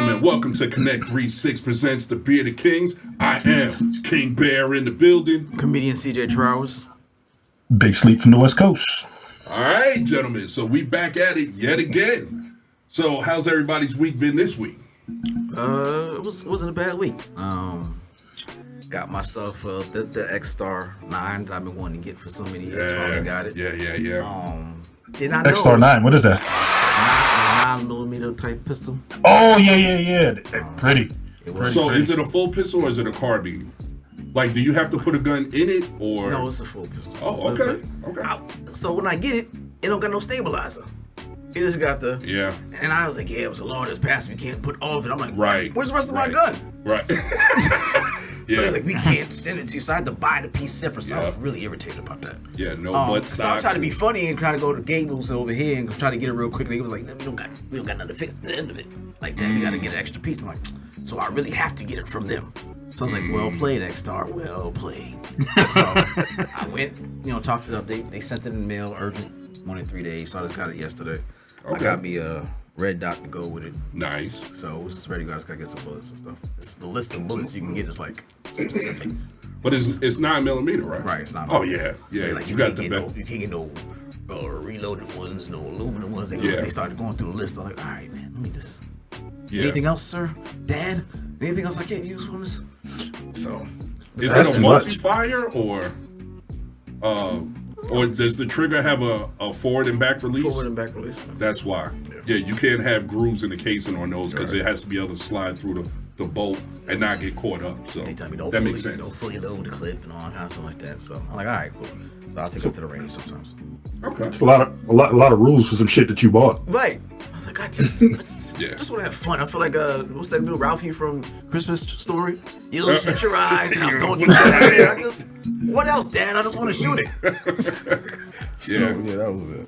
gentlemen, welcome to Connect 36 presents The Bearded Kings. I am King Bear in the building. Comedian CJ Trowers. Big Sleep from the West Coast. All right, gentlemen, so we back at it yet again. So how's everybody's week been this week? It wasn't a bad week. Got myself the X-Star 9 that I've been wanting to get for so many years. Finally got it. Yeah. Did not know X-Star 9, what is that? 9mm type pistol. Oh, yeah. Pretty. So is it a full pistol or is it a carbine? Like, do you have to put a gun in it or? No, it's a full pistol. Oh, okay. So when I get it, it don't got no stabilizer. It just got the... Yeah. And I was like, yeah, it was a law that's passed. We can't put all of it. I'm like, right. Where's the rest of my gun? Right. So they're like, we can't send it to you. So I had to buy the piece separate. So I was really irritated about that. Yeah, no butt So I'm stocks. trying to be funny and try to go to Gables over here and try to get it real quick. And he was like, we don't got nothing to fix the end of it. Like that, you got to get an extra piece. I'm like, so I really have to get it from them. So I'm like, well played, X-Star, well played. So I went, talked to them. They sent it in the mail, urgent, 1 in 3 days. So I just got it yesterday. Okay. I got me a red dot to go with it. Nice. So it's ready, guys. Gotta get some bullets and stuff. It's the list of bullets you can get is like specific. But it's 9mm, right? Right, it's not. Oh yeah. Like, you got the best. You can't get no reloaded ones, no aluminum ones. They started going through the list. I'm like, all right, man, let me just. Yeah. Anything else, sir? Dad? Anything else I can't use on this? So. Is it a multi-fire or does the trigger have a forward and back release? Forward and back release. That's why. Yeah, you can't have grooves in the casing on those because it has to be able to slide through the bolt and not get caught up. So they tell me that makes sense. Don't fully load the clip and all kind of stuff like that. So I'm like, all right, cool. So I'll take it to the range sometimes. Okay. It's a lot of rules for some shit that you bought. Right. I was like, I just want to have fun. I feel like what's that new Ralphie from Christmas Story? You'll shoot your eyes and don't you what else, Dad? I just want to shoot it. Yeah, that was it.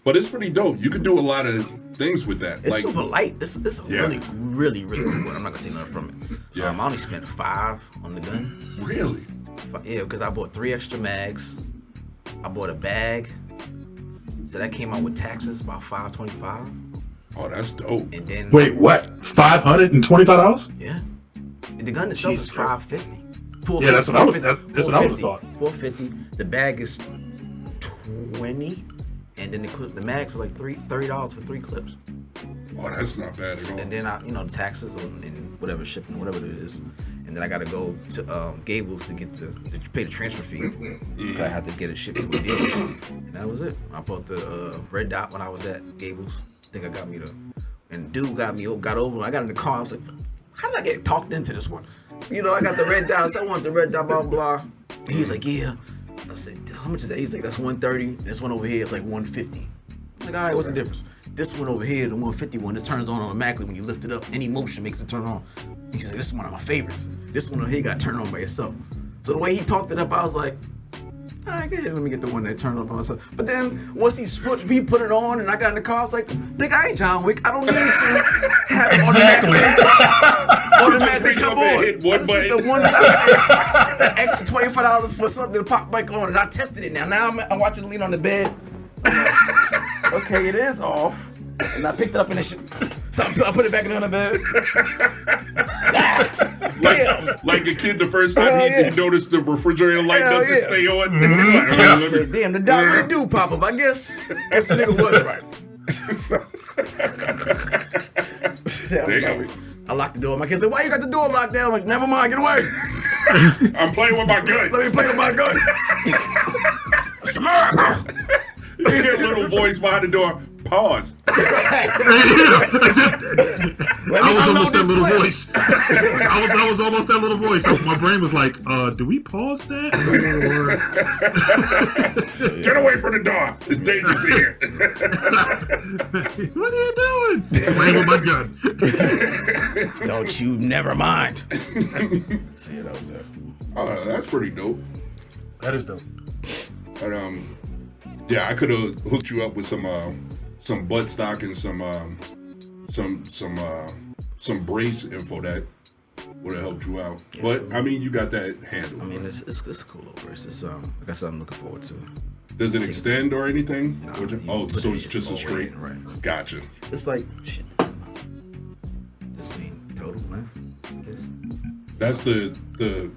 But it's pretty dope. You can do a lot of things with that. It's super light. It's a really good one. I'm not gonna take nothing from it. Yeah. I only spent $5 on the gun. Really? Yeah, because I bought 3 extra mags. I bought a bag. So that came out with taxes about $525. Oh, that's dope. And then wait, what? $525? Yeah. The gun itself is $550. Yeah, that's what I would have thought. $450. The bag is $20, and then the mags are like $30 for 3 clips. Oh, that's not bad at all. And then the taxes and whatever shipping, whatever it is, and then I got to go to Gables to pay the transfer fee. I had to get it shipped to a dealer, and that was it. I bought the red dot when I was at Gables. I think I got me and dude got over. I got in the car. I was like, how did I get talked into this one? I got the red dot. So I want the red dot, blah blah. And he was like, yeah. I said, how much is that? He's like, that's $130. This one over here is like $150. I'm like, all right, what's the difference? This one over here, the 150 one, this turns on automatically when you lift it up. Any motion makes it turn on. He's like, this is one of my favorites. This one over here got turned on by itself. So the way he talked it up, I was like, all right, go ahead, let me get the one that turned on by myself. But then once he put it on and I got in the car, I was like, nigga, I ain't John Wick. I don't need to have it automatically come on. Hit one button. The one that I spent extra $25 for something to pop back on, and I tested it now. Now I'm watching it lean on the bed. Okay, it is off. And I picked it up and I put it back on the bed. like a kid the first time he noticed the refrigerator light doesn't stay on. Mm-hmm. Damn, the dog really do pop up. I guess this nigga was right. Damn. I locked the door. My kid said, why you got the door locked down? I'm like, never mind, get away. I'm playing with my gun. Let me play with my gun. It's America. You hear a little voice behind the door. Pause. I was almost that little voice. I was almost that little voice. My brain was like, do we pause that? Get away from the door. It's dangerous here. What are you doing? Playing with my gun. Don't you never mind. So yeah, that was it. Oh, that's pretty dope. That is dope. But yeah, I could have hooked you up with some buttstock and some brace info that would have helped you out. Yeah, but I mean, you got that handled. I mean, it's a cool little brace. It's like I said, I'm looking forward to it. Does it extend or anything? No, so it's just a straight. Right. Gotcha. It's like shit. This mean That's the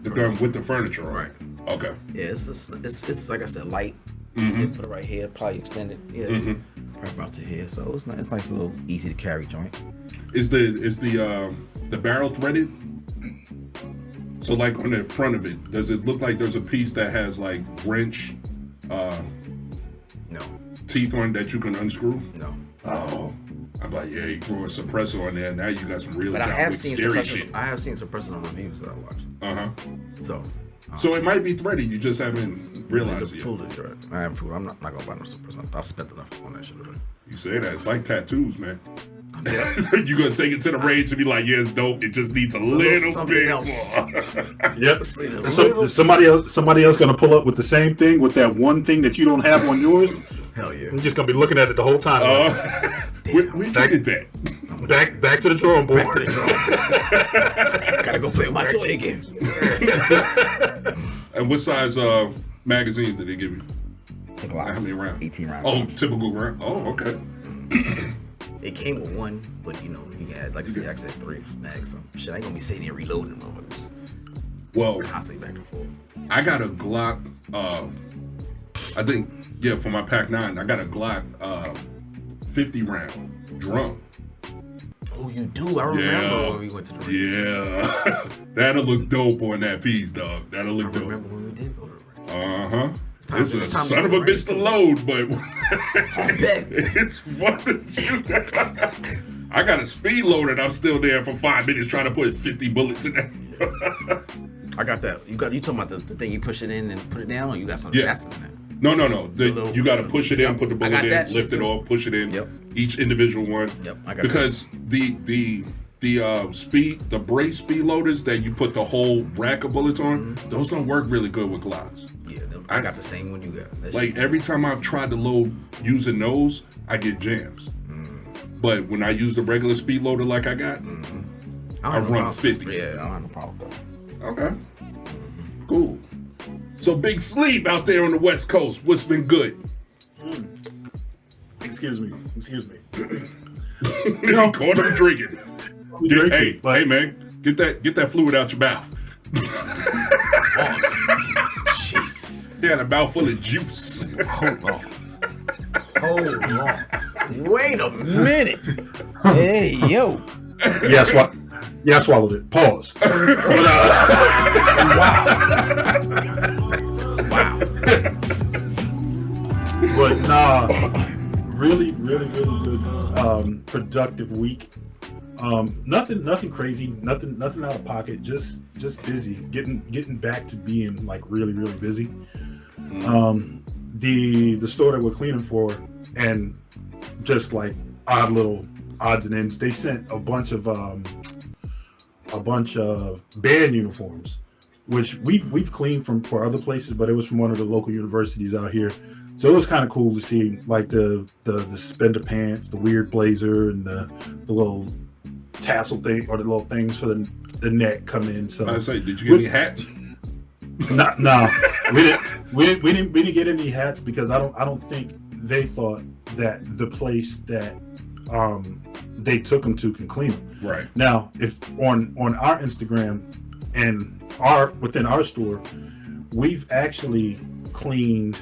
gun with the furniture on it. Okay. Yeah, it's like I said, light. Easy to put it right here, probably extend it. Yeah, it's right about to here. So it's nice, a little easy to carry joint. Is the barrel threaded? So like on the front of it, does it look like there's a piece that has like wrench No. teeth on it that you can unscrew? No. Oh. I'm like, yeah, you throw a suppressor on there, now you got some real But I have seen scary shit. I have seen suppressor reviews that I watched. So it might be threaded, you just haven't realized it yet. I am fooled. I'm not gonna buy no suppressor. I've spent enough on that shit already. You say that, it's like tattoos, man. You're gonna take it to the range and be like, yeah, it's dope. It just needs a little bit else. more. Yep. Somebody else gonna pull up with the same thing with that one thing that you don't have on yours. Hell yeah. I'm just gonna be looking at it the whole time. We did that. Back to the drawing board. Gotta go play with my toy again. And what size magazines did they give you? How many rounds? 18 rounds. Oh, typical round. Oh, okay. It came with one, but you had, like I said, 3 mags. So shit, I ain't gonna be sitting here reloading them motherfuckers. Well, Constantly back and forth. I got a Glock. I think for my Pac 9, I got a Glock 50 round drum. Oh, you do? I remember when we went to the range. Yeah, that'll look dope on that piece, dog. That'll look dope. I remember when we did go to the range. It's a son of a bitch to load, but I bet. it's fun to shoot. I got a speed loader and I'm still there for 5 minutes trying to put 50 bullets in there. I got that. You talking about the thing you push it in and put it down, or you got something faster than that? No. You got to push it in, put the bullet in, lift it off, push it in. Yep. Each individual one. Yep. I got because the brace speed loaders that you put the whole rack of bullets on, those don't work really good with Glocks. Yeah, I got the same one you got. Like every time I've tried to load using those, I get jams. But when I use the regular speed loader like I got, I run 50. Yeah, I don't have no problem. Okay. Cool. So Big Sleep out there on the West Coast, what's been good? Excuse me. You know, caught him drinking. Hey man, get that fluid out your mouth. Jeez. He had a mouthful of juice. Hold on. Wait a minute. Hey, yo. Yeah, I swallowed it. Pause. Wow. But nah, really good. Productive week. Nothing crazy. Nothing out of pocket. Just busy. Getting back to being like really busy. The store that we're cleaning for, and just like odds and ends, they sent a bunch of band uniforms, which we've cleaned for other places, but it was from one of the local universities out here. So it was kind of cool to see like the suspender pants, the weird blazer, and the little tassel thing, or the little things for the neck come in. So I say, did you get any hats? No, we didn't get any hats because I don't think they thought that the place that they took them to can clean them. Right. Now, if on our Instagram and within our store, we've actually cleaned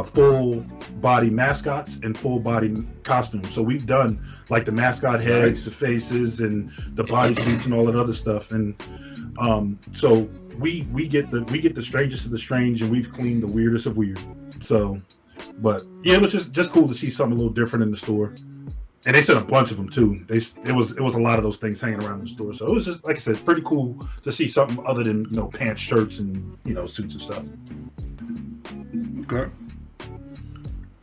full body mascots and full body costumes. So we've done like the mascot heads, the faces, and the bodysuits and all that other stuff. And so we get the strangest of the strange, and we've cleaned the weirdest of weird. So, but yeah, it was just cool to see something a little different in the store. And they sent a bunch of them too. It was a lot of those things hanging around in the store. So it was just, like I said, pretty cool to see something other than pants, shirts, and suits and stuff. Okay.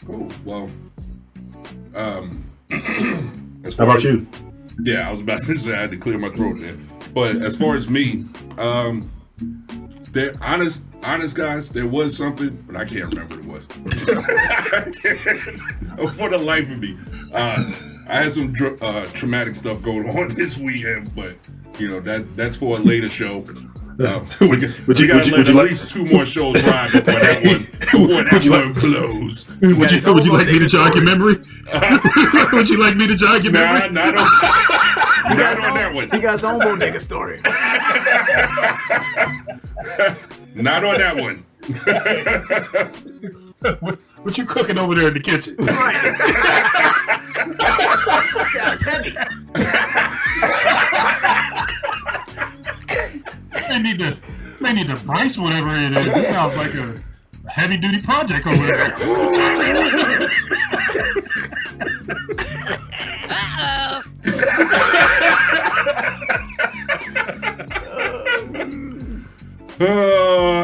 Cool. Well, how about you? Yeah, I was about to say I had to clear my throat there. But as far as me, they're honest guys, there was something, but I can't remember what it was. For the life of me. I had some traumatic stuff going on this weekend, but that's for a later show. We gotta let at least 2 more shows ride before that one close. Would you like me to jog your memory? Would you like me to jog your memory? Nah, Not on that one. He got his own bodega story. Not on that one. What you cooking over there in the kitchen? Right. Sounds heavy. They need to brace whatever it is. It sounds like a heavy duty project over there.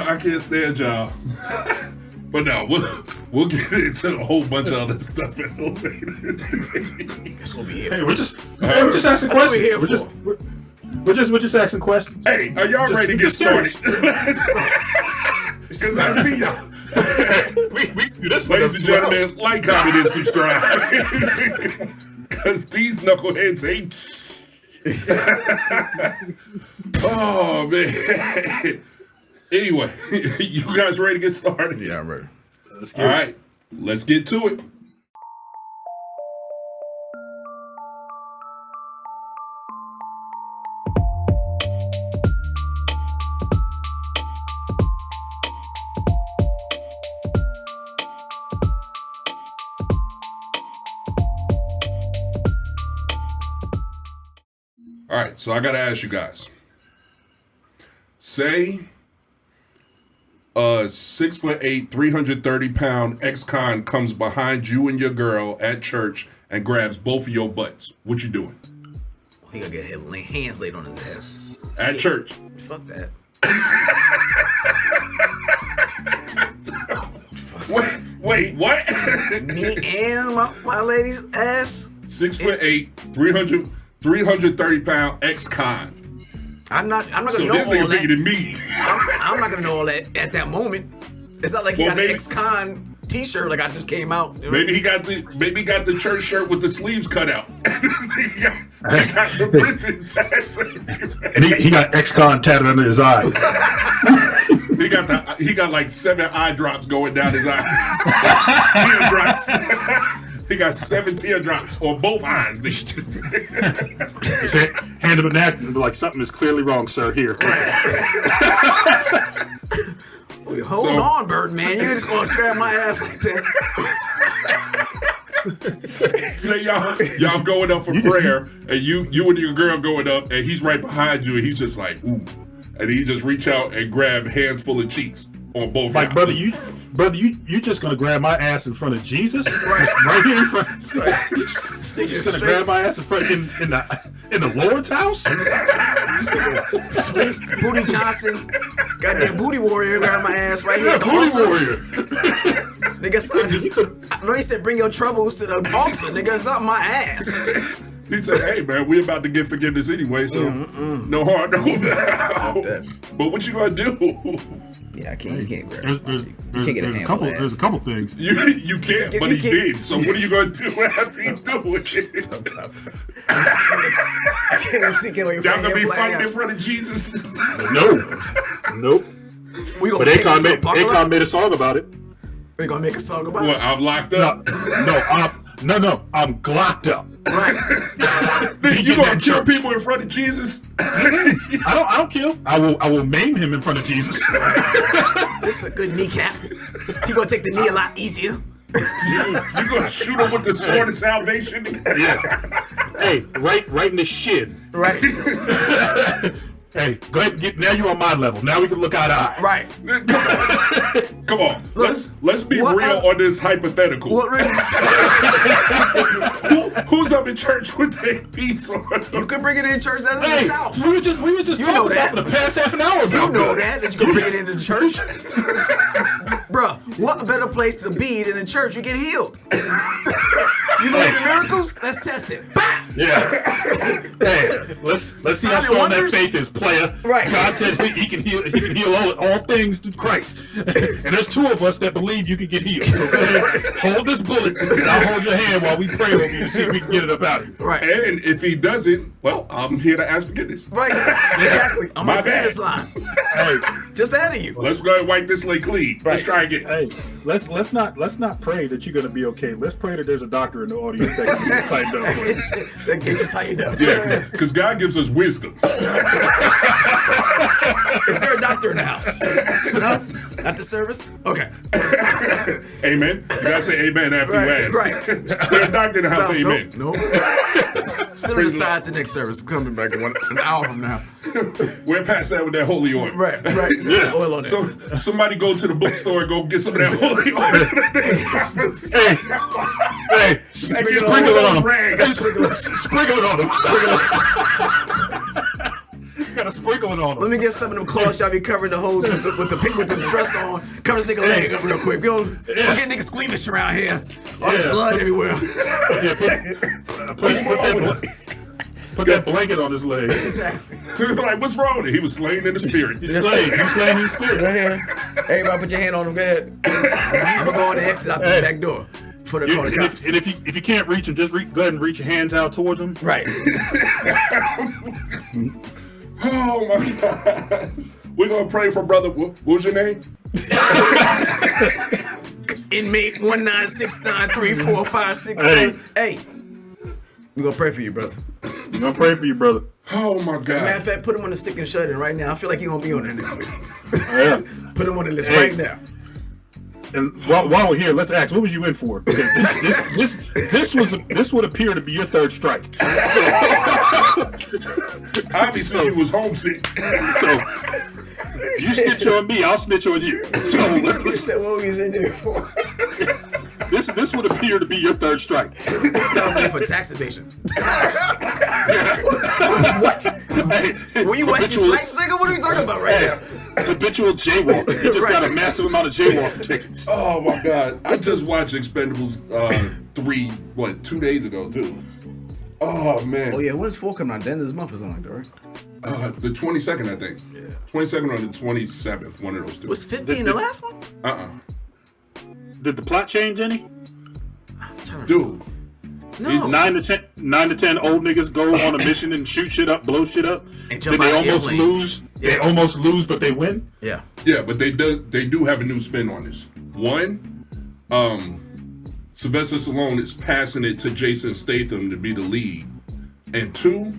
I can't stand y'all. But no, we'll get into a whole bunch of other stuff in a later day. It's gonna be here. Hey, we're just asking questions. We're just asking questions. Hey, are y'all ready to get started? Because I see y'all. we do this. Ladies and gentlemen, like, comment, and subscribe. Because these knuckleheads ain't. Oh, man. Anyway, you guys ready to get started? Yeah, I'm ready. All right, let's get to it. All right, so I got to ask you guys. Say a 6'8", 330-pound ex-con comes behind you and your girl at church and grabs both of your butts. What you doing? He gonna get his hands laid on his ass. At church. Fuck that. Wait, what? Me and my lady's ass? 6'8", 330-pound ex-con. I'm not gonna So know this all nigga that. bigger than me. I'm not gonna know all that at that moment. It's not like he Well, got maybe- an ex-con t-shirt like I just came out. Maybe he got the church shirt with the sleeves cut out. he got the prison tags. And he got ex-con tatted under his eye. he got like 7 eye drops going down his eye. Teardrops. He got 7 teardrops on both eyes. Hand him a napkin and be like, something is clearly wrong, sir. Here. Wait, hold on, Birdman. You just gonna grab my ass like that? Say y'all going up for prayer, and you and your girl going up, and he's right behind you, and he's just like, ooh, and he just reach out and grab hands full of cheeks on both. Like, brother, you just gonna grab my ass in front of Jesus? Right here in front. You just gonna grab my ass in front in the Lord's house? Fleece Booty Johnson, goddamn booty warrior, grab my ass right here. Booty warrior. Nigga, I know he said bring your troubles to the altar. Nigga, it's not my ass. He said, hey man, we about to get forgiveness anyway, so no hard, no foul. But what you gonna do? Yeah, you can't grab. There's a couple things. You can't, but he did. So what are you gonna do after he do it? Y'all gonna be fighting in front of Jesus? Nope. But Akon made a song about it. We gonna make a song about Well, it? I'm locked up. No, I'm glocked up. Right. You gonna kill people in front of Jesus? I don't kill. I will maim him in front of Jesus. This is a good kneecap. He gonna take the knee a lot easier. You gonna shoot him with the sword of salvation? Yeah. Hey, right in the shin. Right. Hey, go ahead. Now you're on my level. Now we can look eye to eye. Right. Come on. Let's be real on this hypothetical. What reason? Who's up in church with their piece on? You can bring it in church out of the South. We were just You talking know about that. for the past half an hour. You know that you can bring it into the church. Bruh, what better place to be than in church? You get healed. You believe in miracles? Let's test it. Bah! Yeah. Hey, let's see how strong that faith is, player. Right. God said he can heal all things through Christ. And there's 2 of us that believe you can get healed. So go ahead, hold this bullet, and I'll hold your hand while we pray over you to see if we can get it up out of you. Right. And if he doesn't, well, I'm here to ask forgiveness. Right. Exactly. I'm My on the finish bad. line. Hey, Just ahead of you. Let's go ahead and wipe this slate clean. Let's try again. hey, let's not pray that you're gonna be okay. Let's pray that there's a doctor in the audience that can get tightened up. That get you tightened up. Yeah, because God gives us wisdom. Is there a doctor in the house? No? At the service? Okay. Amen. You gotta say amen after you ask. Right. Is there a doctor in the house? Amen. Nope. Sit on the side to next service. Coming back in an hour from now. We're past that with that holy oil. Right. There's oil on it. So somebody go to the bookstore and go get some of that holy oil. Hey, sprinkle it on them. Rags. Sprinkle it on them. You gotta sprinkle it on them. Let me get some of them cloths y'all be covering the holes with the dress on. Cover this nigga leg up real quick. We don't get niggas squeamish around here. All this blood everywhere. Put that blanket on his leg. Exactly. Like, what's wrong with it? He was slain in the spirit. He's slaying in his spirit. Right here. Everybody put your hand on him. Go ahead. I'm gonna go on the exit out this back door. For the cops. And if you can't reach him, just go ahead and reach your hands out towards him. Right. Oh my God. We're gonna pray for brother. What was your name? Inmate 196934567. Hey. We're gonna pray for you, brother. We're gonna pray for you, brother. Oh my God. As a matter of fact, put him on the sick and shut in right now. I feel like he's gonna be on there next week. Yeah. Put him on the list right now. And while we're here, let's ask, what was you in for? Because this would appear to be your third strike. Obviously, you was homesick. So you snitch on me, I'll snitch on you. So He said what he's in there for. this would appear to be your third strike. This sounds like for tax evasion. What? Hey, Were you Wesley Snipes, nigga? What are we talking about right now? Habitual jaywalker. You just got a massive amount of jaywalking tickets. Oh my God. I just watched Expendables 3, 2 days ago, too. Oh, man. Oh, yeah. When's 4 coming out? The end of this month or something like that, right? The 22nd, I think. Yeah. 22nd or the 27th, one of those two. Was 50 in the last one? Did the plot change any? Dude. No. These 9 to 10 old niggas go on a mission and shoot shit up, blow shit up. And jump then they out of almost airplanes. lose. They almost lose, but they win. Yeah. Yeah, but they do have a new spin on this. One, Sylvester Stallone is passing it to Jason Statham to be the lead. And 2,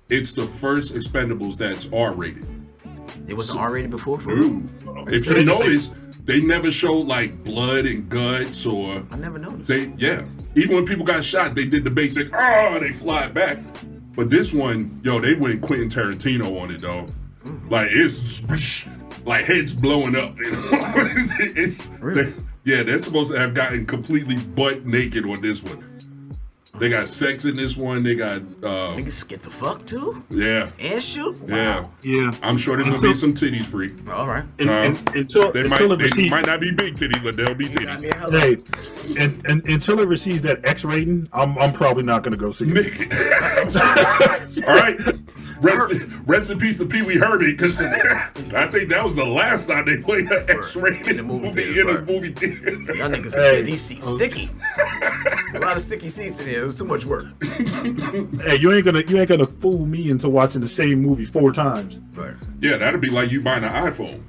it's the first Expendables that's R-rated. It wasn't R-rated before? Ooh. If you notice, they never showed like blood and guts or... I never noticed. Even when people got shot, they did the basic, they fly back. But this one, they went Quentin Tarantino on it, dog. Like, it's like heads blowing up. Really? They're supposed to have gotten completely butt naked on this one. They got sex in this one. They got niggas get the fuck too? Yeah. And shoot? Wow. Yeah. I'm sure there's gonna be some titties free. All right. They might not be big titties, but they'll be titties. Hey, and until it receives that X rating, I'm probably not gonna go see it. All right. Rest in peace to Pee Wee Herman, because I think that was the last time they played an X-rated movie in a movie theater. Y'all niggas is getting these seats sticky. A lot of sticky seats in here. It was too much work. Hey, you ain't gonna fool me into watching the same movie 4 times. Right. Yeah, that'd be like you buying an iPhone.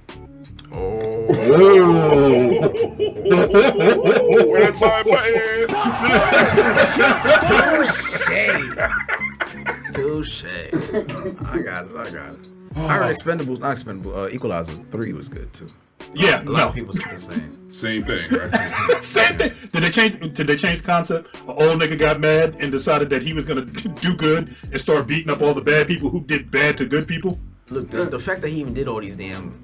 Where's my Touche. I got it. I heard Equalizer 3 was good too. Yeah, a lot of people say the same. Same thing, right? Same thing. Did they change the concept? An old nigga got mad and decided that he was gonna do good and start beating up all the bad people who did bad to good people. Look, the fact that he even did all these damn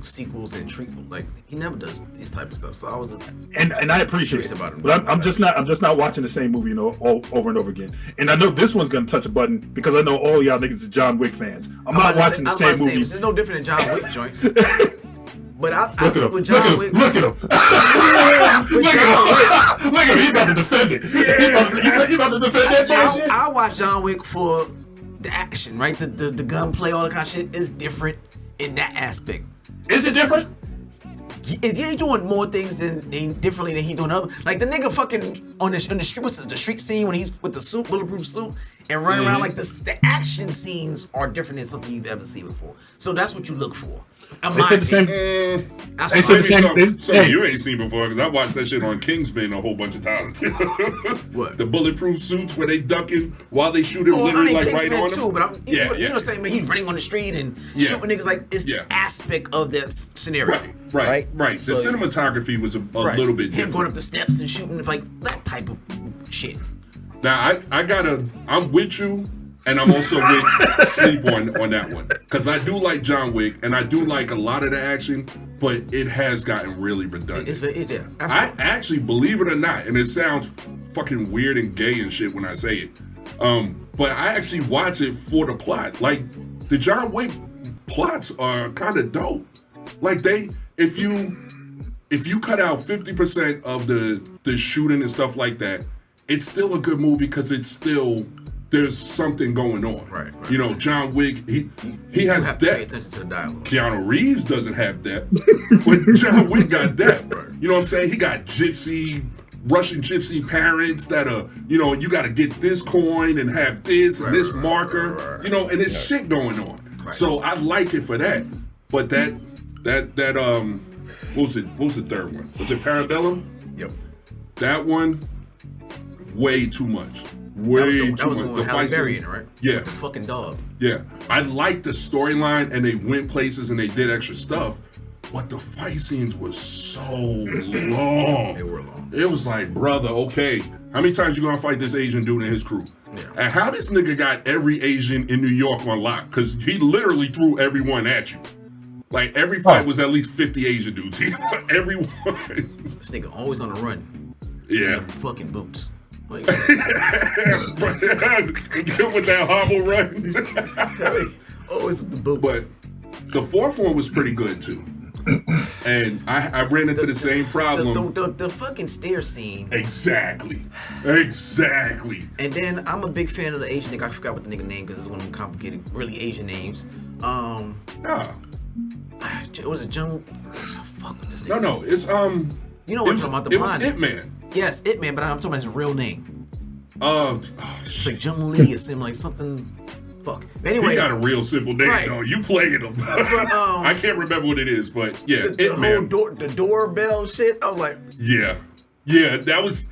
sequels and treatment, like he never does these type of stuff. So I was just and I appreciate it, but I'm just not watching the same movie, over and over again. And I know this one's gonna touch a button because I know all y'all niggas are John Wick fans. I'm not watching the same movie. It's no different than John Wick joints. But look at him. Look at him. Look at him. He's about to defend it. He's about to defend that shit. I watch John Wick for the action, right? The gunplay, all that kind of shit is different in that aspect. Is it different? He's doing more things differently than he doing other. Like the nigga fucking on the street. What's the street scene when he's with the suit, bulletproof suit, and running around like this? The action scenes are different than something you've ever seen before. So that's what you look for. They said the same. They said the same. Something you ain't seen before, because I watched that shit on Kingsman a whole bunch of times. What? The bulletproof suits where they ducking while they shoot him literally like right on too, them. but you know what I'm saying? Man, he's running on the street and shooting niggas like it's the aspect of that scenario. Right. So, the cinematography was a little bit different. Him going up the steps and shooting like that type of shit. Now I'm with you. And I'm also with Sleep on that one. Because I do like John Wick, and I do like a lot of the action, but it has gotten really redundant. I actually, believe it or not, and it sounds fucking weird and gay and shit when I say it, but I actually watch it for the plot. Like, the John Wick plots are kind of dope. Like, if you cut out 50% of the shooting and stuff like that, it's still a good movie because it's still... There's something going on. Right. You know, John Wick, he has depth. Pay attention to the dialogue. Keanu Reeves doesn't have depth, but John Wick got depth. You know what I'm saying? He got Russian gypsy parents that are, you know, you got to get this coin and have this and this marker, you know, and there's shit going on. So I like it for that. But that what was the third one? Was it Parabellum? Yep. That one, way too much. Way too much. The fight scene, right? Yeah. With the fucking dog. Yeah. I liked the storyline and they went places and they did extra stuff, but the fight scenes were so long. They were long. It was like, brother, okay, how many times you gonna fight this Asian dude and his crew? Yeah. And how this nigga got every Asian in New York on lock? Because he literally threw everyone at you. Like, every fight was at least 50 Asian dudes. Everyone. This nigga always on the run. Yeah. Fucking boots. Like, with that hobble run. Always with the boots. But the fourth one was pretty good too. And I ran into the same problem. The fucking stair scene. Exactly. And then I'm a big fan of the Asian nigga. I forgot what the nigga name because it's one of them complicated, really Asian names. Was it Jung? Fuck with this nigga. No, it's You know what I'm talking about? The blonde. It was Ip Man. Yes, Ip Man, but I'm talking about his real name. It's like Jung Lee. It seemed like something. Fuck. Anyway, he got a real simple name though. You playing him. I can't remember what it is, but yeah, the doorbell shit. I was like, yeah, that was.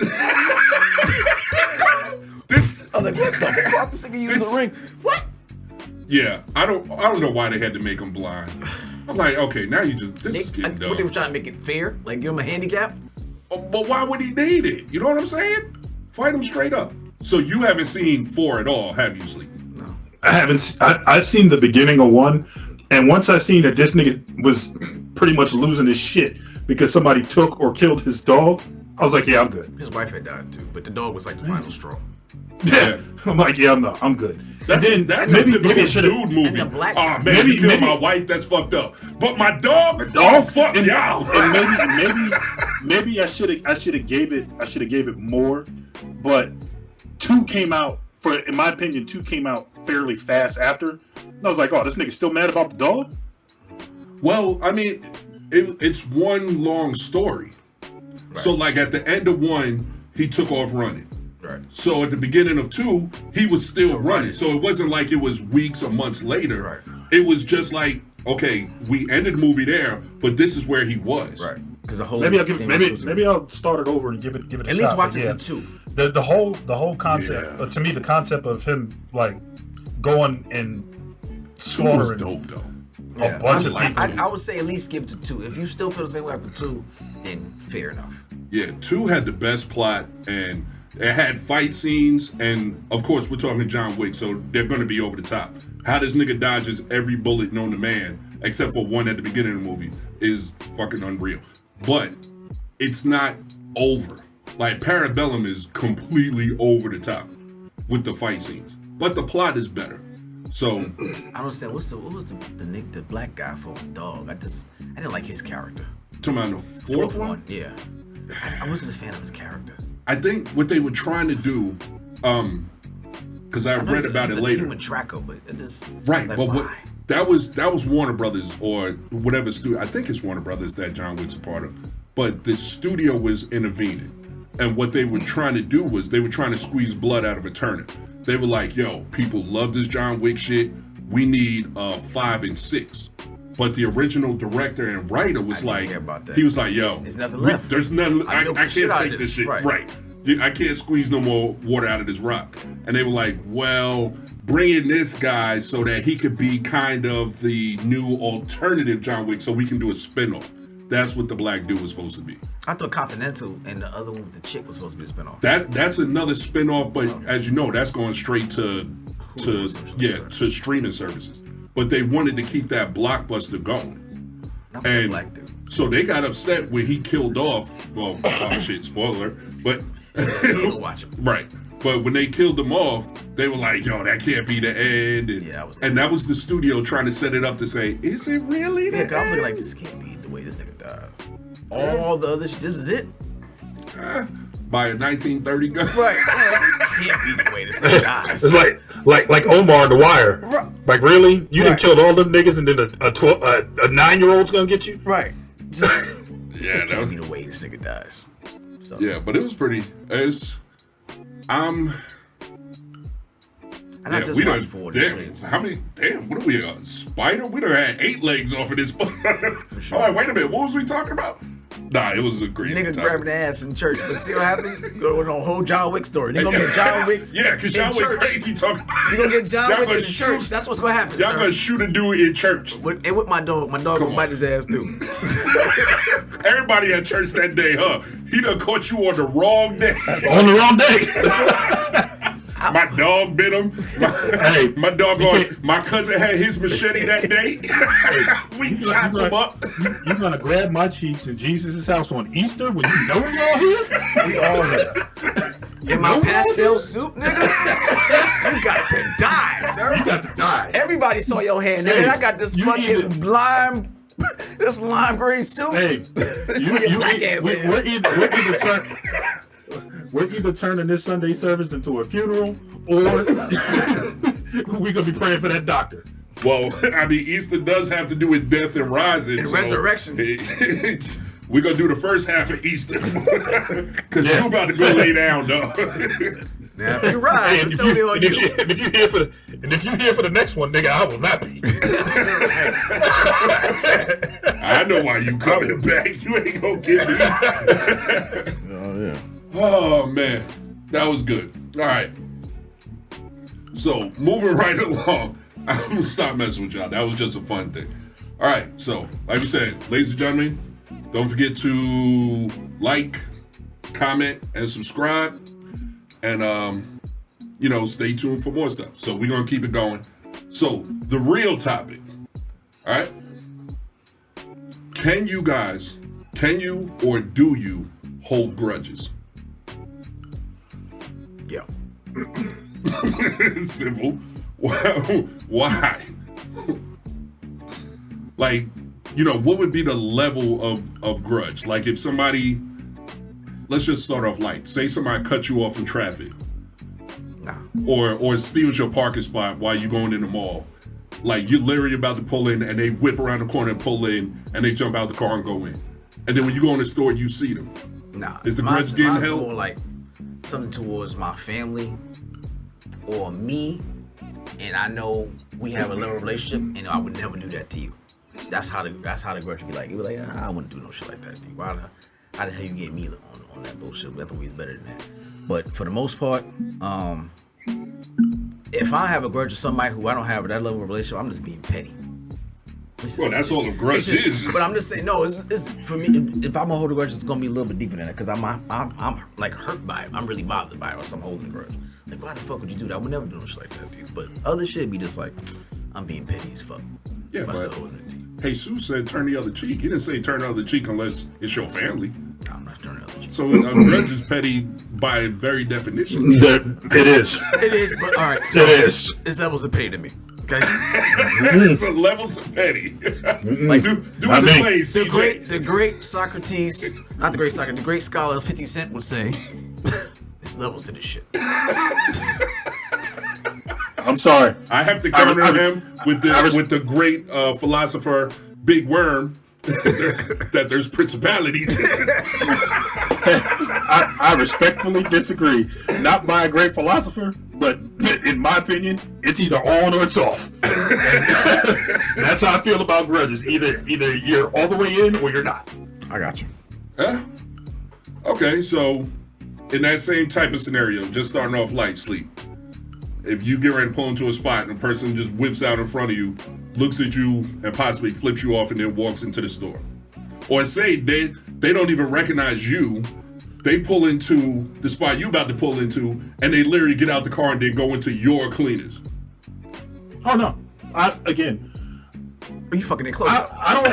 I was like, what the fuck? This nigga using a ring. What? Yeah, I don't know why they had to make him blind. I'm like, okay, now this is getting dumb. What, they were trying to make it fair? Like, give him a handicap? But why would he need it? You know what I'm saying? Fight him straight up. So you haven't seen 4 at all, have you, Sleep? No. I haven't. I've seen the beginning of 1, and once I seen that this nigga was pretty much losing his shit because somebody took or killed his dog, I was like, yeah, I'm good. His wife had died too, but the dog was like the final straw. Yeah, I'm like, yeah, I'm good. That's a typical dude movie. Oh man, you killed my wife. That's fucked up. But my dog, fuck y'all. And maybe I should have gave it more. But 2 came out in my opinion, 2 came out fairly fast after. And I was like, oh, this nigga's still mad about the dog. Well, I mean, it's one long story. Right. So like at the end of 1, he took off running. Right. So at the beginning of 2, he was still running. So it wasn't like it was weeks or months later. Right. It was just like, okay, we ended the movie there, but this is where he was. Right. Because the whole maybe I'll start it over and give it at least watch it to 2. The whole concept to me, the concept of him like going and slaughtering 2 was dope though. A bunch of people. I would say at least give it to 2. If you still feel the same way after 2, then fair enough. Yeah, 2 had the best plot and it had fight scenes, and of course we're talking John Wick, so they're going to be over the top. How this nigga dodges every bullet known to man, except for one at the beginning of the movie, is fucking unreal. But it's not over. Like Parabellum is completely over the top with the fight scenes, but the plot is better. So I don't say what was the black guy for dog? I didn't like his character. Talking about the fourth one? Yeah, I wasn't a fan of his character. I think what they were trying to do, because I read about it later. Human tracker, but it just right. Like, but why? That was Warner Brothers or whatever studio. I think it's Warner Brothers that John Wick's a part of. But the studio was intervening, and what they were trying to do was they were trying to squeeze blood out of a turnip. They were like, "Yo, people love this John Wick shit. We need 5 and 6." But the original director and writer was like, he was like, yo, there's nothing left. There's nothing. I can't take this shit. Right. I can't squeeze no more water out of this rock. And they were like, well, bring in this guy so that he could be kind of the new alternative John Wick so we can do a spinoff. That's what the black dude was supposed to be. I thought Continental and the other one with the chick was supposed to be a spinoff. That's another spinoff, but as you know, that's going straight to streaming services. But they wanted to keep that blockbuster going. And black dude. So they got upset when he killed off. Well, oh shit, spoiler. But watch it. Right. But when they killed him off, they were like, yo, that can't be the end. And that was the studio trying to set it up to say, is it really the end? I was looking like, this can't be the way this nigga dies. All the other shit, this is it? By a 1930 gun. Right. This can't be the way this nigga dies. It's like Omar in The Wire. Right. Like, really? You done killed all them niggas and then a 9-year-old's gonna get you? Right. Just, this can't be the way this nigga dies. So. Yeah, but it was pretty. And I just watched 4. How many? Damn, what are we? A spider? We done had 8 legs off of this. For sure. All right, wait a minute. What was we talking about? Nah, it was a crazy nigga time. grabbing the ass in church. But see what happens? Go on a whole John Wick story. They gonna get John Wick. Yeah, because John Wick crazy talking. You gonna get John Wick in church. That's what's gonna happen. Y'all gonna shoot a dude in church. And with my dog gonna bite his ass too. Everybody at church that day, huh? He done caught you on the wrong day. On the wrong day. My dog bit him. My cousin had his machete that day. We chopped him up. You're gonna grab my cheeks in Jesus' house on Easter when you know we all here? We all here. In my pastel soup, nigga? You got to die, sir. You got to die. Everybody saw your hand, nigga. Hey, I got this fucking lime green soup. Hey, we're either turning this Sunday service into a funeral, or we're gonna be praying for that doctor. Well, I mean, Easter does have to do with death and rising, and resurrection. We're gonna do the first half of Easter because you're about to go lay down, though. Now, if you rise, it's totally on you. If you here for the next one, nigga, I will not be. I know why you coming back. You ain't gonna get me. Oh yeah. Oh man, that was good. All right. So moving right along, I'm gonna stop messing with y'all. That was just a fun thing. All right. So like we said, ladies and gentlemen, don't forget to like, comment, and subscribe. And, stay tuned for more stuff. So we're going to keep it going. So the real topic, all right? Can you or do you hold grudges? Yeah. Simple. Why? Like, what would be the level of grudge? Like if somebody... Let's just start off light. Say somebody cut you off in traffic. Nah. Or steals your parking spot while you're going in the mall. Like you're literally about to pull in and they whip around the corner and pull in and they jump out the car and go in. And then when you go in the store, you see them. Nah. Is the grudge getting mine's held? More like something towards my family or me, and I know we have a love relationship, and I would never do that to you. That's how the grudge would be like. It was like, I wouldn't do no shit like that to you. How the hell you get me on that bullshit? I thought we was better than that. But for the most part, if I have a grudge with somebody who I don't have that level of relationship, I'm just being petty. Well, that's all a grudge is. But I'm just saying, no, it's for me. If I'm gonna hold a grudge, it's gonna be a little bit deeper than that because I'm like hurt by it. I'm really bothered by it, or so I'm holding a grudge. Like, why the fuck would you do that? I would never do no shit like that to you. But other shit be just like, I'm being petty as fuck. Yeah, but Jesus said turn the other cheek. He didn't say turn the other cheek unless it's your family. No, I'm not turning the other cheek. So a grudge is petty by very definition. It is. It is, but all right. So it is. It's levels of petty to me. Okay. It's levels of petty. Like do as it plays. The great Socrates, not the great Socrates, the great scholar 50 Cent would say, it's levels to this shit. I'm sorry. I have to counter him with the great philosopher Big Worm that there's principalities. I respectfully disagree. Not by a great philosopher, but in my opinion, it's either on or it's off. That's how I feel about grudges. Either you're all the way in or you're not. I got you. Okay, so in that same type of scenario, just starting off light sleep. If you get ready to pull into a spot and a person just whips out in front of you, looks at you, and possibly flips you off and then walks into the store. Or say they don't even recognize you. They pull into the spot you about to pull into, and they literally get out the car and then go into your cleaners. Oh no! Are you fucking their clothes? I don't.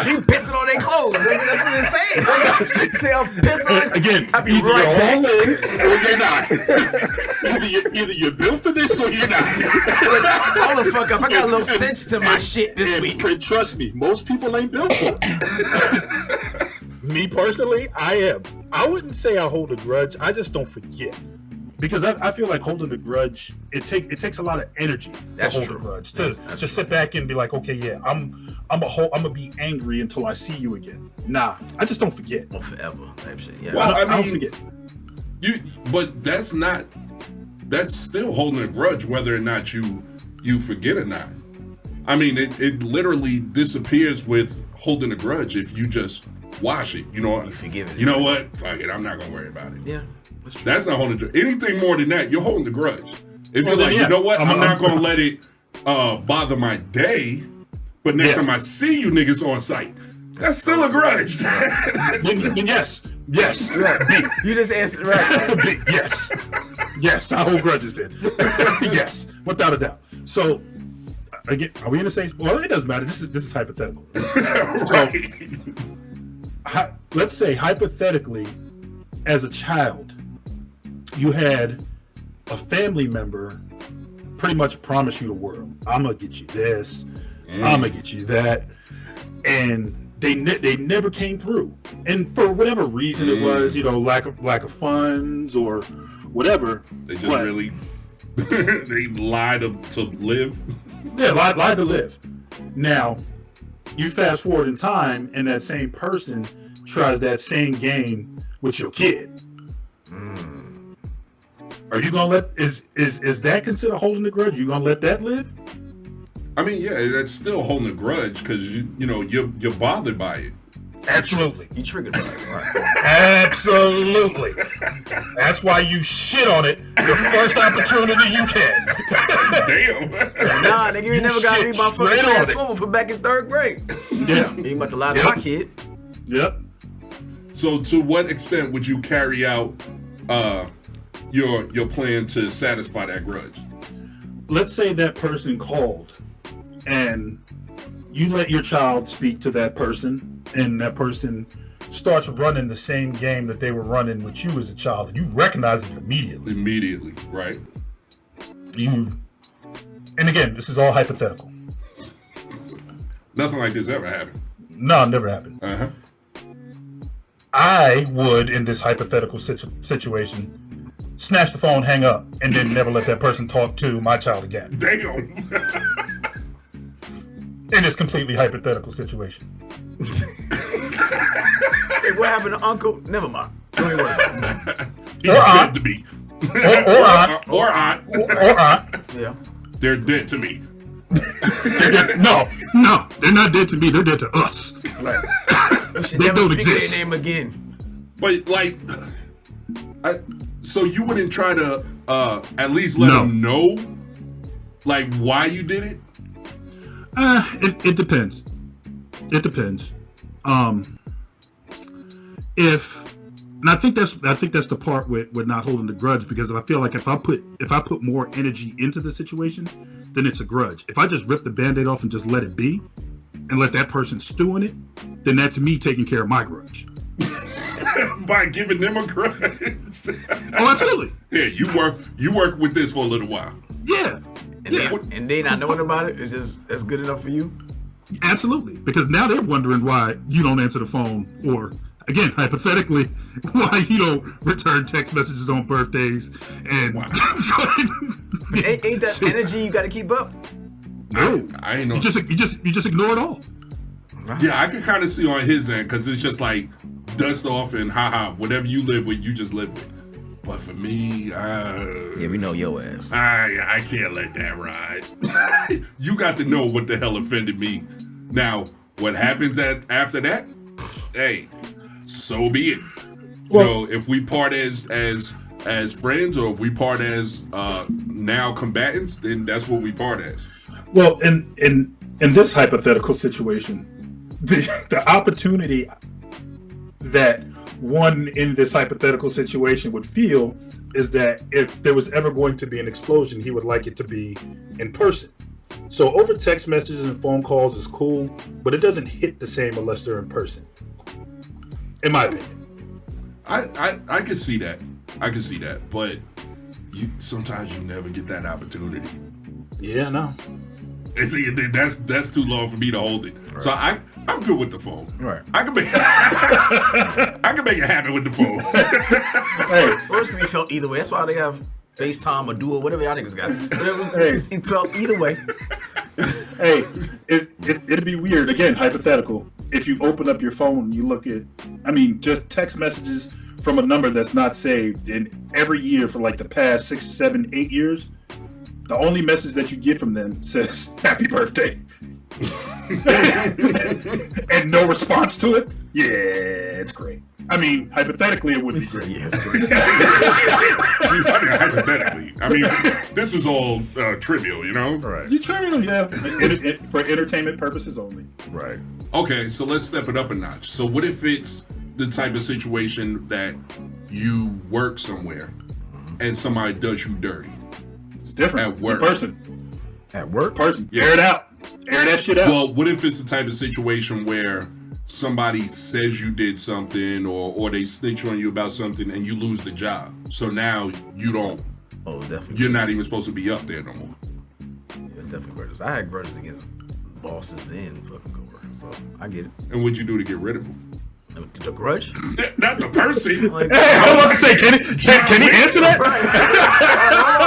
You pissing on their clothes. That's what they're saying. Say I'm pissing on. Again, I'll be either right you're back. all in or you're not. either you're built for this or you're not. Hold the fuck up. I got a little stench to my shit this week. And trust me, most people ain't built for it. Me personally, I am. I wouldn't say I hold a grudge. I just don't forget. Because I feel like holding a grudge, it takes a lot of energy to hold a grudge. To sit back and be like, okay, yeah, I'm gonna be angry until I see you again. Nah, I just don't forget. Or forever type shit. Yeah. Well, I don't forget. But that's still holding a grudge, whether or not you forget or not. I mean, it literally disappears with holding a grudge if you just wash it. You know, you forgive it. You know what? Fuck it. I'm not gonna worry about it. Yeah. That's not holding a grudge. Anything more than that, you're holding the grudge. If you're like, you know what? I'm not going to let it bother my day, but next time I see you niggas on site, that's still a grudge. Yes. You just answered right. Yes, I hold grudges then. Yes, without a doubt. So, again, are we in the same? Well, it doesn't matter. This is hypothetical. Right. So, let's say hypothetically, as a child, you had a family member pretty much promise you the world. I'm gonna get you this. I'm gonna get you that, and they never came through. And for whatever reason it was, lack of funds or whatever. They just really they lied to live. Yeah, lied to live. Now, you fast forward in time, and that same person tries that same game with your kid. Are you gonna let is that considered holding the grudge? You gonna let that live? I mean, yeah, that's still holding a grudge because you're bothered by it. Absolutely, you triggered by it. Right. Absolutely. That's why you shit on it the first opportunity you can. Damn. Nah, nigga, you never got me my fucking Transformer for back in 3rd grade. Yeah, you about to lie to my kid. Yep. So, to what extent would you carry out your plan to satisfy that grudge? Let's say that person called, and you let your child speak to that person, and that person starts running the same game that they were running with you as a child, and you recognize it immediately. Immediately, right? And again, this is all hypothetical. Nothing like this ever happened. No, it never happened. Uh-huh. I would, in this hypothetical situation, snatch the phone, hang up, and then never let that person talk to my child again. Damn. In this completely hypothetical situation. Hey, what happened to Uncle? Never mind. Don't even worry about it. He's dead to me. Or aunt. Yeah. They're dead to me. No, they're not dead to me. They're dead to us. Right. You should They never don't speak exist. their name again. But so you wouldn't try to at least let them know, like, why you did it? It depends. It depends. And I think that's the part with not holding the grudge, because I feel like if I put more energy into the situation, then it's a grudge. If I just rip the Band-Aid off and just let it be, and let that person stew in it, then that's me taking care of my grudge. By giving them a grudge. Oh, absolutely. Yeah, you work with this for a little while. Yeah. And they not knowing about it, it's just that's good enough for you? Absolutely. Because now they're wondering why you don't answer the phone, or again, hypothetically, why you don't return text messages on birthdays. And But ain't that energy you got to keep up? No, I ain't know. You just ignore it all. Yeah, I can kind of see on his end because it's just like dust off and haha, whatever you live with, you just live with. But for me, yeah, we know your ass. I can't let that ride. You got to know what the hell offended me. Now, what happens after that? Hey, so be it. Well, if we part as friends or if we part as now combatants, then that's what we part as. Well, in this hypothetical situation, the opportunity that one in this hypothetical situation would feel is that if there was ever going to be an explosion, he would like it to be in person. So over text messages and phone calls is cool, but it doesn't hit the same unless they're in person. In my opinion. I can see that. I can see that. But sometimes you never get that opportunity. Yeah, no. That's too long for me to hold it. Right. So I'm good with the phone. Right. I can make it happen with the phone. Hey, words can be felt either way. That's why they have FaceTime or Duo, whatever y'all niggas got. Whatever it felt either way. Hey, it'd be weird. Again, hypothetical. If you open up your phone and you look at, just text messages from a number that's not saved, and every year for like the past 6, 7, 8 years, the only message that you get from them says "Happy Birthday," and no response to it. Yeah, it's great. Hypothetically, it would be great. Yeah, it's great. Hypothetically, this is all trivial, you know. Right. You trivial, yeah, for entertainment purposes only. Right. Okay, so let's step it up a notch. So, what if it's the type of situation that you work somewhere and somebody does you dirty? Different. At work. Person. At work? Person. Yeah. Air it out. Air that shit out. Well, what if it's the type of situation where somebody says you did something or they snitch on you about something and you lose the job? So now you don't. Oh, definitely. You're not even supposed to be up there no more. Yeah, definitely grudges. I had grudges against bosses and fucking coworkers, so I get it. And what'd you do to get rid of them? The grudge? Not the person. Hey, I was about to say, can he answer that?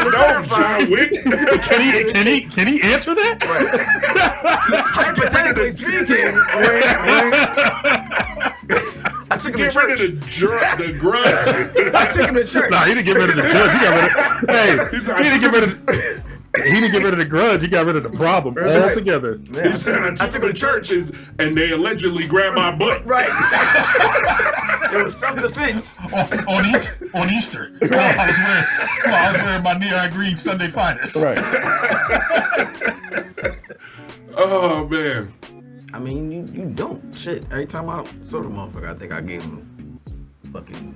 No, John Wick. Can he answer that? Hypothetically speaking, I took him to church. The grudge. I took him to church. Nah, he didn't get rid of the grudge. He didn't get rid of. He didn't get rid of the grudge. He got rid of the problem altogether. Yeah, he said, I took him to church and they allegedly grabbed my butt. Right. It was self-defense. On Easter. I was wearing my neon green Sunday finest. Right. Oh, man. You don't. Shit. Every time I saw the motherfucker, I think I gave him fucking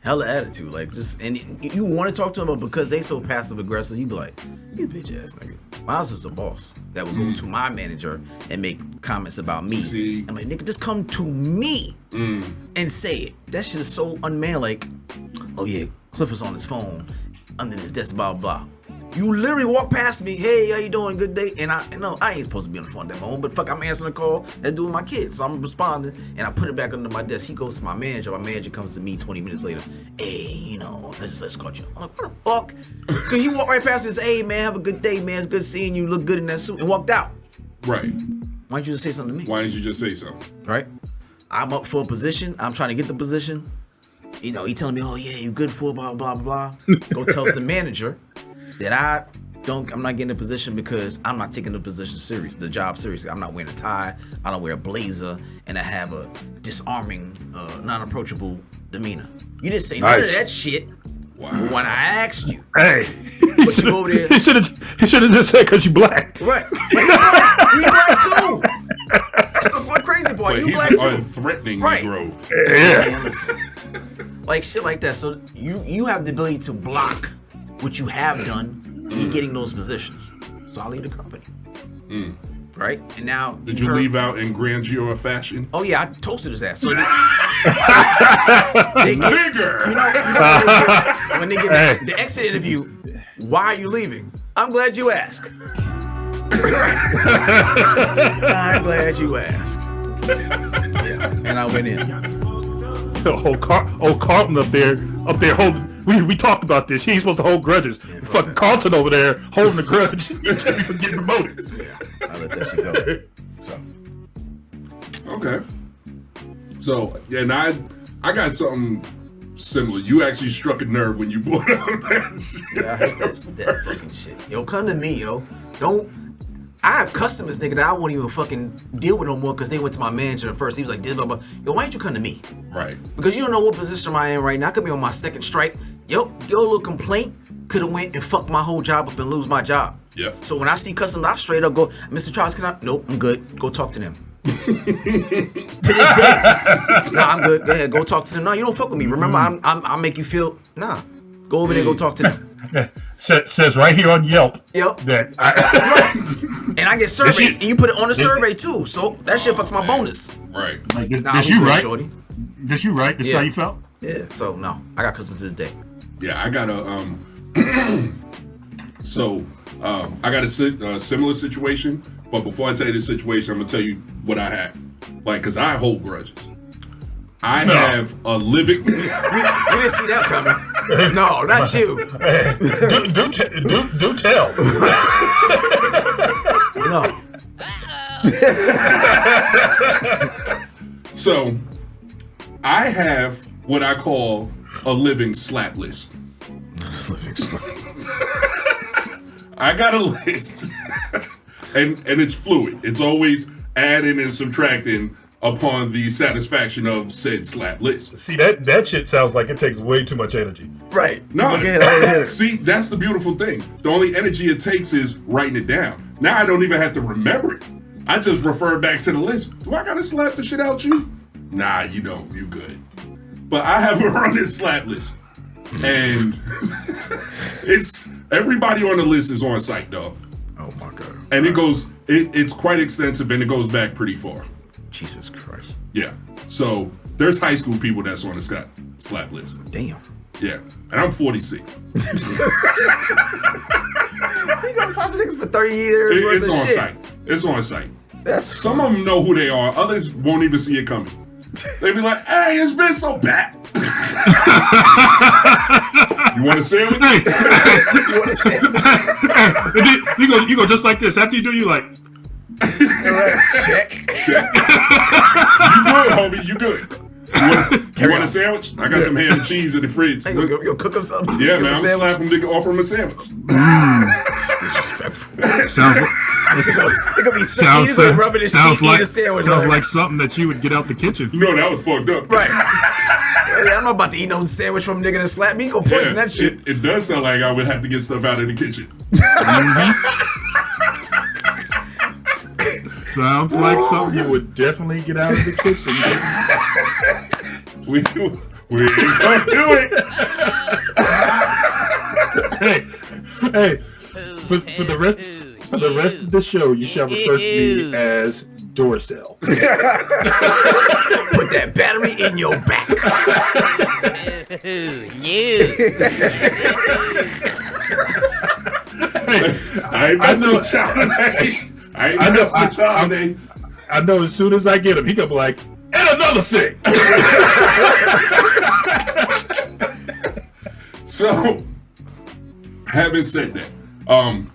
hella attitude. Like, and you want to talk to them, but because they so passive aggressive, you be like, you bitch ass nigga. Miles is a boss that would go to my manager and make comments about me. See? I'm like, nigga, just come to me and say it. That shit is so unmanly. Like, oh yeah, Cliff is on his phone under his desk, blah blah. You literally walk past me, hey, how you doing? Good day. And I ain't supposed to be on the phone at that moment, but fuck, I'm answering a call that's doing my kids. So I'm responding and I put it back under my desk. He goes to my manager. My manager comes to me 20 minutes later. Hey, such and such called you. I'm like, what the fuck? Because you walk right past me and say, hey, man, have a good day, man. It's good seeing you. Look good in that suit. And walked out. Right. Why didn't you just say something to me? Why didn't you just say something? Right. I'm up for a position. I'm trying to get the position. He telling me, oh, yeah, you good for blah, blah, blah. Go tell the manager that I'm not getting a position because I'm not taking the position serious, the job seriously. I'm not wearing a tie, I don't wear a blazer, and I have a disarming, non-approachable demeanor. You didn't say none of that shit. Wow. When I asked you, hey, but you over there, he should have just said because you black. Right? But he black too. That's the fun crazy part. But you he's black an too. unthreatening Right. Negro. Yeah. Like shit like that. So you have the ability to block what you have done. Me getting those positions, so I'll leave the company. Right? And now, did you leave out in grandeur fashion? Oh yeah, I toasted his ass. So nigger. When they get the exit interview, why are you leaving? I'm glad you asked. I'm glad you asked. Yeah. And I went in. Old Carlton up there we talked about this. He ain't supposed to hold grudges. Yeah, Fucking Carlton over there holding a grudge. You can't even get promoted. Yeah, I let that shit go. So. Okay. So, and I got something similar. You actually struck a nerve when you brought up that shit. Yeah, I hate that fucking shit. Yo, come to me, yo. I have customers, nigga, that I won't even fucking deal with no more because they went to my manager first. He was like, blah, blah. Yo, why don't you come to me? Right. Because you don't know what position I am right now. I could be on my second strike. Yo, your little complaint could have went and fucked my whole job up and lose my job. Yeah. So when I see customers, I straight up go, Mr. Trowers, can I? Nope, I'm good. Go talk to them. To this day. Nah, I'm good. Go ahead, go talk to them. No, you don't fuck with me. Remember, I'll make you feel, nah. Go over there and go talk to them. Says right here on Yelp. Yep. That And I get surveys, and you put it on the survey too. So that shit fucks my bonus. Right. like Nah, this we you good, right? shorty. This you right? This Yeah. how you felt? Yeah. So no, I got customers to this day. Yeah, I got a I got a similar situation, but before I tell you the situation, I'm gonna tell you what I have. Like, cause I hold grudges. I have a living. You didn't see that coming. No, not you. Do tell. No. So, I have what I call a living slap list. I got a list, and it's fluid. It's always adding and subtracting upon the satisfaction of said slap list. See, that shit sounds like it takes way too much energy. Right. No, Go ahead. see, that's the beautiful thing. The only energy it takes is writing it down. Now I don't even have to remember it. I just refer back to the list. Do I gotta slap the shit out you? Nah, you don't. You good. But I have a running slap list, and it's everybody on the list is on site, dog. Oh my god. And it's quite extensive, and it goes back pretty far. Jesus Christ. Yeah. So there's high school people that's on the slap list. Damn. Yeah. And I'm 46. You gonna slap the niggas for 30 years? worth It's of on shit. site. It's on site. That's Some of them know who they are. Others won't even see it coming. They be like, "Hey, it's been so bad." You want a sandwich? You want to say? You go just like this. After you do, you like. Check. Check. You good, homie? You good? You want a sandwich? I got some ham and cheese in the fridge. Hey, you'll cook them something. Yeah, man. I'm slapping them to offer them a sandwich. Disrespectful. Sounds It could be something. You could rub it in cheek, eat a sandwich. sounds like something that you would get out the kitchen. You know that was fucked up. Right. Yeah, I'm not about to eat no sandwich from a nigga that slapped me. He gonna poison that shit. It does sound like I would have to get stuff out of the kitchen. Sounds like something you would definitely get out of the kitchen. We ain't gonna do it. Hey, for the rest of the show, you shall refer to me as Dorsell. Put that battery in your back. I ain't messing with y'all today. I ain't messing with y'all today. I know as soon as I get him, he gonna be like, and another thing. So, having said that,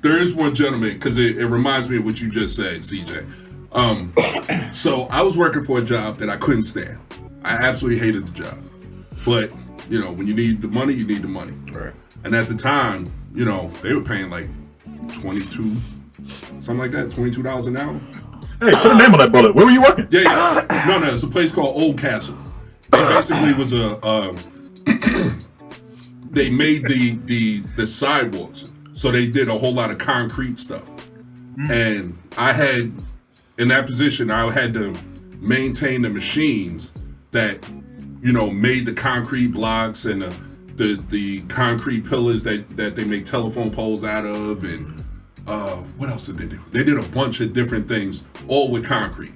there is one gentleman, because it reminds me of what you just said, CJ. So I was working for a job that I couldn't stand. I absolutely hated the job. But, you know, when you need the money, you need the money. Right. And at the time, you know, they were paying like something like that, $22 an hour. Hey, put a name on that bullet. Where were you working? Yeah. No, it's a place called Old Castle. It basically was they made the sidewalks. So they did a whole lot of concrete stuff. And I had, in that position, I had to maintain the machines that, you know, made the concrete blocks and the concrete pillars that they make telephone poles out of. And what else did they do? They did a bunch of different things, all with concrete.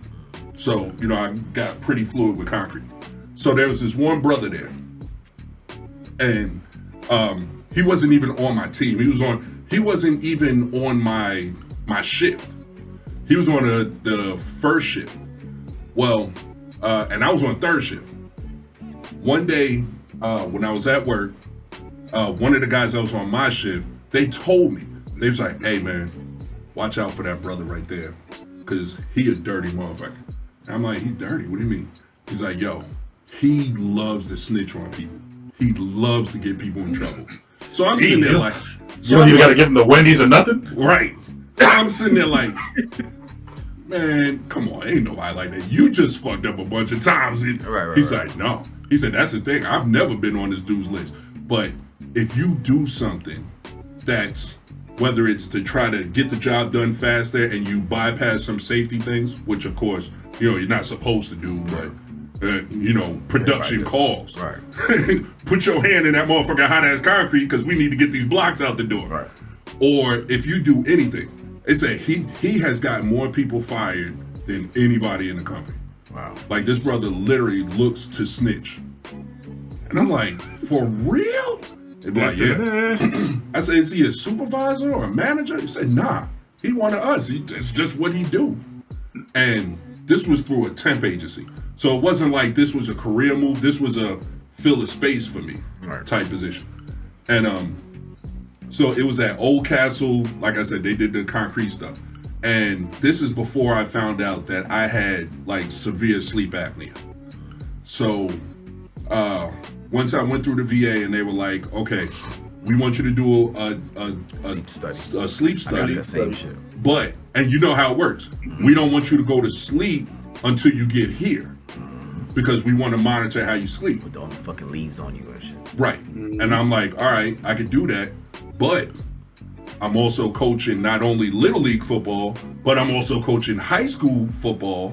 So, you know, I got pretty fluid with concrete. So there was this one brother there. And he wasn't even on my team. He wasn't even on my shift. He was on the first shift. Well, and I was on third shift. One day, when I was at work, one of the guys that was on my shift, they told me, they was like, hey man, watch out for that brother right there, cause he a dirty motherfucker. And I'm like, he dirty? What do you mean? He's like, yo, he loves to snitch on people. He loves to get people in trouble. So I'm sitting there like, you don't even gotta give him the Wendy's or nothing? Right. So I'm sitting there like, man, come on, ain't nobody like that. You just fucked up a bunch of times. He's like, no. He said, that's the thing. I've never been on this dude's list. But if you do something that's, whether it's to try to get the job done faster and you bypass some safety things, which of course, you're not supposed to do, but production calls. Right. Put your hand in that motherfucking hot ass concrete because we need to get these blocks out the door. Right. Or if you do anything, they say he has got more people fired than anybody in the company. Wow. Like this brother literally looks to snitch. And I'm like, for real? They'd be like, yeah. I said, is he a supervisor or a manager? He said, nah, he one of us. It's just what he do. And this was through a temp agency. So it wasn't like this was a career move. This was a fill a space for me type position. And so it was at Old Castle. Like I said, they did the concrete stuff. And this is before I found out that I had like severe sleep apnea. So once I went through the VA and they were like, okay, we want you to do a sleep study. I got that same shit. But, and you know how it works. We don't want you to go to sleep until you get here because we want to monitor how you sleep. With all the fucking leads on you and shit. Right. And I'm like, all right, I could do that. But I'm also coaching not only Little League football, but I'm also coaching high school football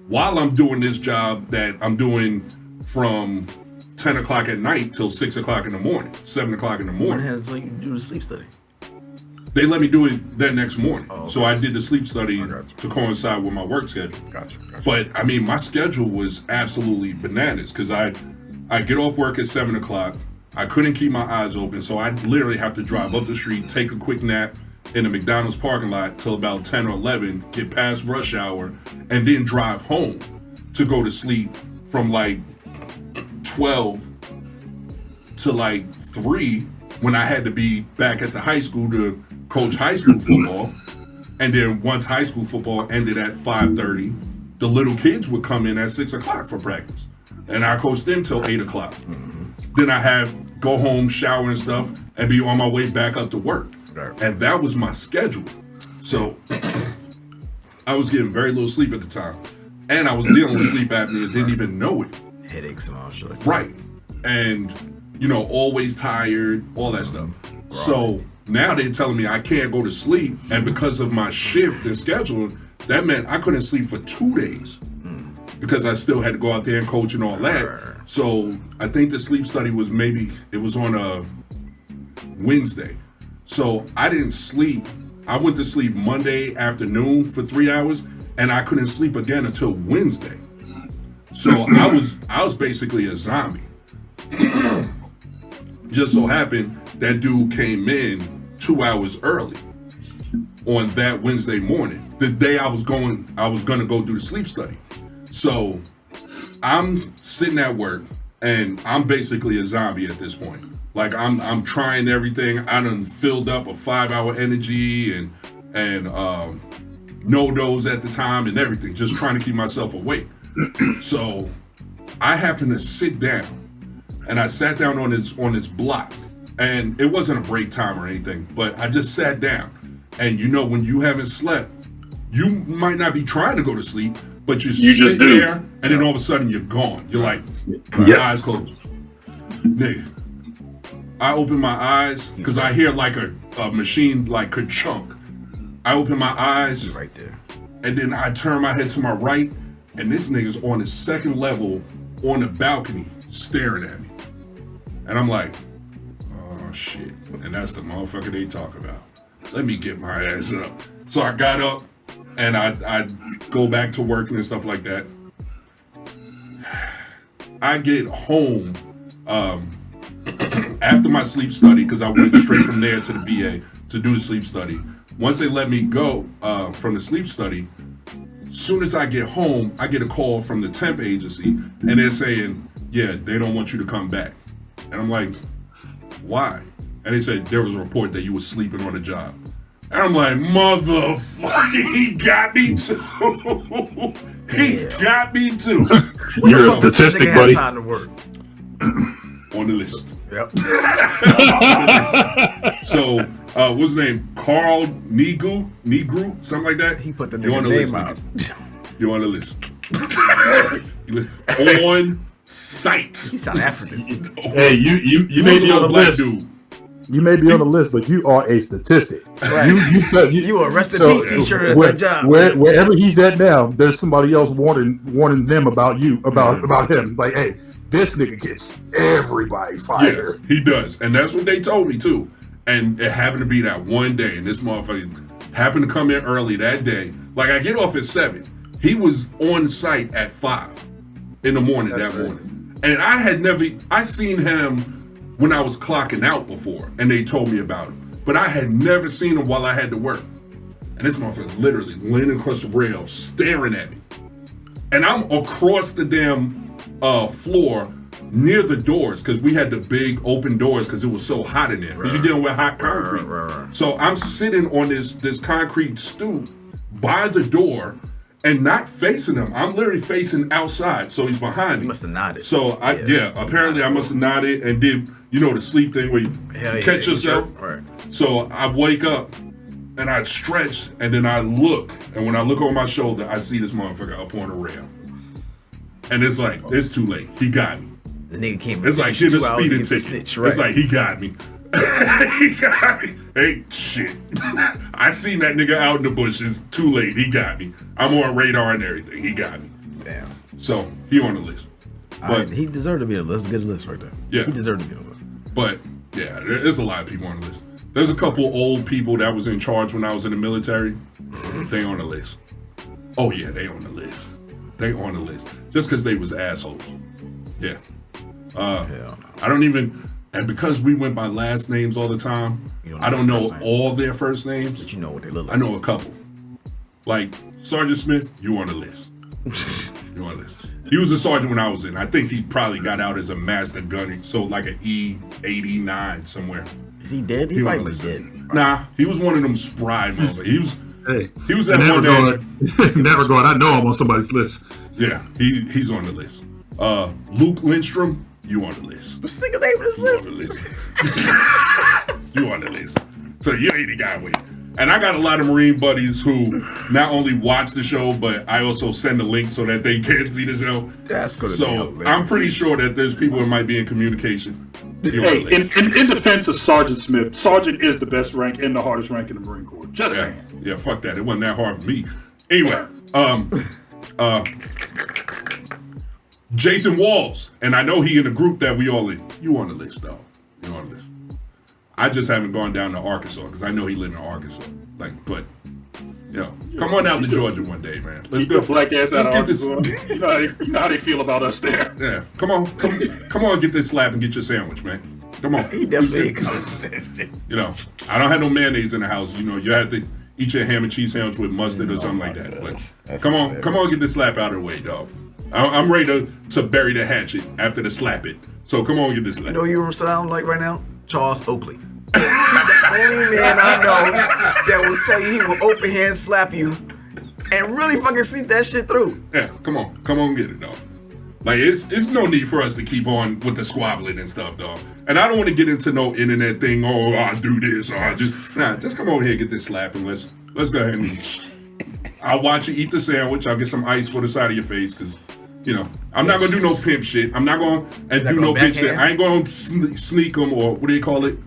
while I'm doing this job that I'm doing from 10 o'clock at night till 6 o'clock in the morning, 7 o'clock in the morning. Until you do the sleep study. They let me do it that next morning. Oh, okay. So I did the sleep study to coincide with my work schedule. Gotcha. But I mean, my schedule was absolutely bananas because I get off work at 7 o'clock. I couldn't keep my eyes open, so I literally have to drive up the street, take a quick nap in the McDonald's parking lot till about 10 or 11, get past rush hour, and then drive home to go to sleep from like 12 to like 3 when I had to be back at the high school to coach high school football. And then once high school football ended at 5:30, the little kids would come in at 6 o'clock for practice. And I coached them till 8 o'clock. Then I had go home, shower and stuff, and be on my way back up to work. And that was my schedule. So I was getting very little sleep at the time. And I was dealing with sleep apnea, didn't even know it. Headaches and all shit. Right. And, always tired, all that stuff. Right. So now they're telling me I can't go to sleep. And because of my shift and schedule, that meant I couldn't sleep for 2 days. Because I still had to go out there and coach and all that. So I think the sleep study was it was on a Wednesday. So I didn't sleep. I went to sleep Monday afternoon for 3 hours and I couldn't sleep again until Wednesday. So I was basically a zombie. Just so happened that dude came in 2 hours early on that Wednesday morning, the day I was gonna go do the sleep study. So I'm sitting at work and I'm basically a zombie at this point. Like I'm trying everything. I done filled up a 5-hour energy and no-dos at the time and everything, just trying to keep myself awake. So I happened to sit down and I sat down on this block, and it wasn't a break time or anything, but I just sat down. And when you haven't slept, you might not be trying to go to sleep, but you sit there, and then all of a sudden you're gone. You're like, eyes closed. Nigga, I open my eyes because I hear like a machine like ka-chunk. I open my eyes, right there, and then I turn my head to my right, and this nigga's on the second level on the balcony staring at me. And I'm like, oh shit. And that's the motherfucker they talk about. Let me get my ass up. So I got up and I go back to working and stuff like that. I get home after my sleep study, because I went straight from there to the VA to do the sleep study. Once they let me go from the sleep study, as soon as I get home, I get a call from the temp agency, and they're saying, yeah, they don't want you to come back. And I'm like, why? And they said, there was a report that you were sleeping on the job. And I'm like, motherfucker, he got me too. He got me too. You're a statistic, buddy. Time to work. On the list. Yep. So, what's his name? Carl Negru, something like that. He put the You on the name list, out. You on the list. On site. He's South African. Hey, you may be on the list. Dude. You may be on the list, but you are a statistic. Right. You a rest in peace T-shirt at that job. Wherever he's at now, there's somebody else warning them about you, about him. Like, hey, this nigga gets everybody fired. Yeah, he does. And that's what they told me too. And it happened to be that one day, and this motherfucker happened to come in early that day. Like, I get off at 7. He was on site at 5 in the morning that morning. And I seen him when I was clocking out before, and they told me about him. But I had never seen him while I had to work. And this motherfucker literally leaning across the rail, staring at me. And I'm across the damn floor near the doors, because we had the big open doors because it was so hot in there. Because you're dealing with hot concrete. Right. So I'm sitting on this concrete stoop by the door and not facing him. I'm literally facing outside, so he's behind me. You must have nodded. So apparently I must have nodded and did, the sleep thing where you catch yourself. Right. So I wake up and I stretch, and then I look, and when I look on my shoulder, I see this motherfucker up on the rail. And it's like, it's too late. He got me. The nigga came. It's like getting a speeding ticket. Right. It's like, he got me. He got me. Hey, shit. I seen that nigga out in the bushes. Too late. He got me. I'm on radar and everything. He got me. Damn. So he on the list. But he deserved to be on the list. That's a good list right there. Yeah. He deserved to be on the list. But yeah, there's a lot of people on the list. There's a couple old people that was in charge when I was in the military. They on the list. Oh yeah, they on the list. They on the list. Just because they was assholes. Yeah. I don't even, and because we went by last names all the time, I don't know all their first names. But you know what they look like. I know a couple. Like Sergeant Smith, you on the list. You on the list. He was a sergeant when I was in. I think he probably got out as a master gunner, so like an E89 somewhere. Is he dead? He might be dead. Nah, he was one of them spry motherfuckers. He was that never one that never going. I know I'm on somebody's list. Yeah, he's on the list. Luke Lindstrom, you on the list. What's the name of this list? You on the list. You on the list. So you ain't the guy with. And I got a lot of Marine buddies who not only watch the show, but I also send a link so that they can see the show. That's good. So I'm pretty sure that there's people that might be in communication. Hey, in defense of Sergeant Smith, Sergeant is the best rank and the hardest rank in the Marine Corps. Just saying. Yeah, fuck that. It wasn't that hard for me. Anyway, Jason Walls, and I know he in the group that we all in. You on the list, though. You on the list. I just haven't gone down to Arkansas because I know he live in Arkansas. Come on out to Georgia one day, man. Let's go. Black ass out of Arkansas. You know how they feel about us there. Yeah, come on, get this slap and get your sandwich, man. Come on. He definitely ain't coming for that shit. I don't have no mayonnaise in the house. You have to eat your ham and cheese sandwich with mustard or something like that. But come on, get this slap out of the way, dog. I'm ready to bury the hatchet after the slap it. So come on, get this slap. You know who you sound like right now? Charles Oakley. He's the only man I know that will tell you he will open hand slap you and really fucking see that shit through. Yeah, come on, get it, dog. Like it's no need for us to keep on with the squabbling and stuff, dog. And I don't want to get into no internet thing. Oh, I do this, or I just come over here and get this slap and let's go ahead and eat. I'll watch you eat the sandwich. I'll get some ice for the side of your face because. I'm not gonna do no pimp shit. I'm not gonna do no bitch shit. I ain't gonna sneak him or what do you call it?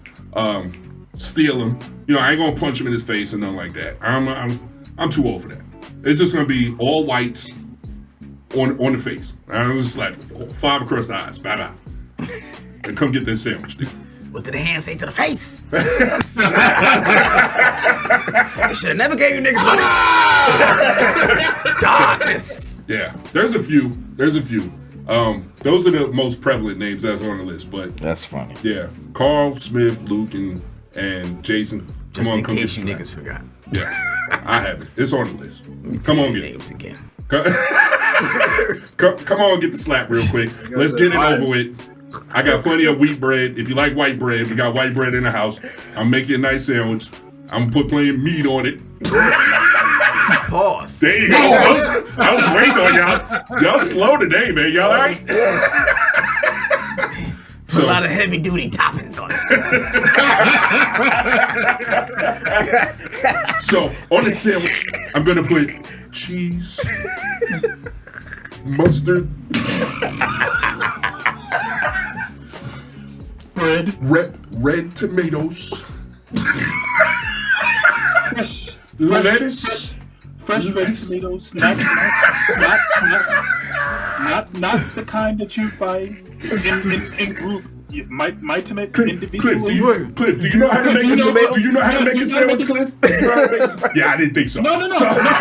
Steal him. I ain't gonna punch him in his face or nothing like that. I'm too old for that. It's just gonna be all whites on the face. I'm just like 5 across the eyes. Bye bye. And come get this sandwich, dude. What did the hand say to the face? Should have never gave you niggas money. Darkness. Yeah, there's a few. Those are the most prevalent names that's on the list. But that's funny. Yeah, Carl, Smith, Luke, and Jason. Just in case you niggas forgot. Yeah, I haven't. It's on the list. Come on, get names again. Come on, get the slap real quick. Let's get it over with. I got plenty of wheat bread. If you like white bread, we got white bread in the house. I'm making a nice sandwich. I'm gonna put plenty of meat on it. Pause. There you go. I was waiting on y'all. Y'all slow today, man. Y'all all right? Put a lot of heavy duty toppings on it. So on the sandwich, I'm gonna put cheese, mustard, red tomatoes, lettuce, fresh red tomatoes, not the kind that you buy in group. My tomato individually. Cliff, do you know how to make a sandwich, Cliff? Yeah, I didn't think so. No, for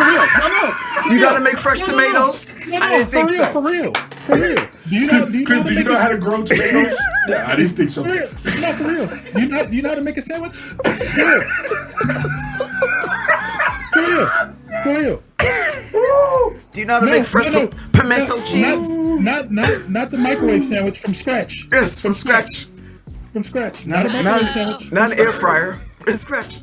real. No. You gotta make fresh tomatoes? I didn't think so. For real. Cliff, do you know how to grow tomatoes? Yeah, I didn't think so. No, for real. Do you know how to make a sandwich? For real. Do you know how to make fresh pimento cheese? Not the microwave sandwich from scratch. Yes, from scratch. From scratch. Not a microwave sandwich. Not an air fryer. It's scratch.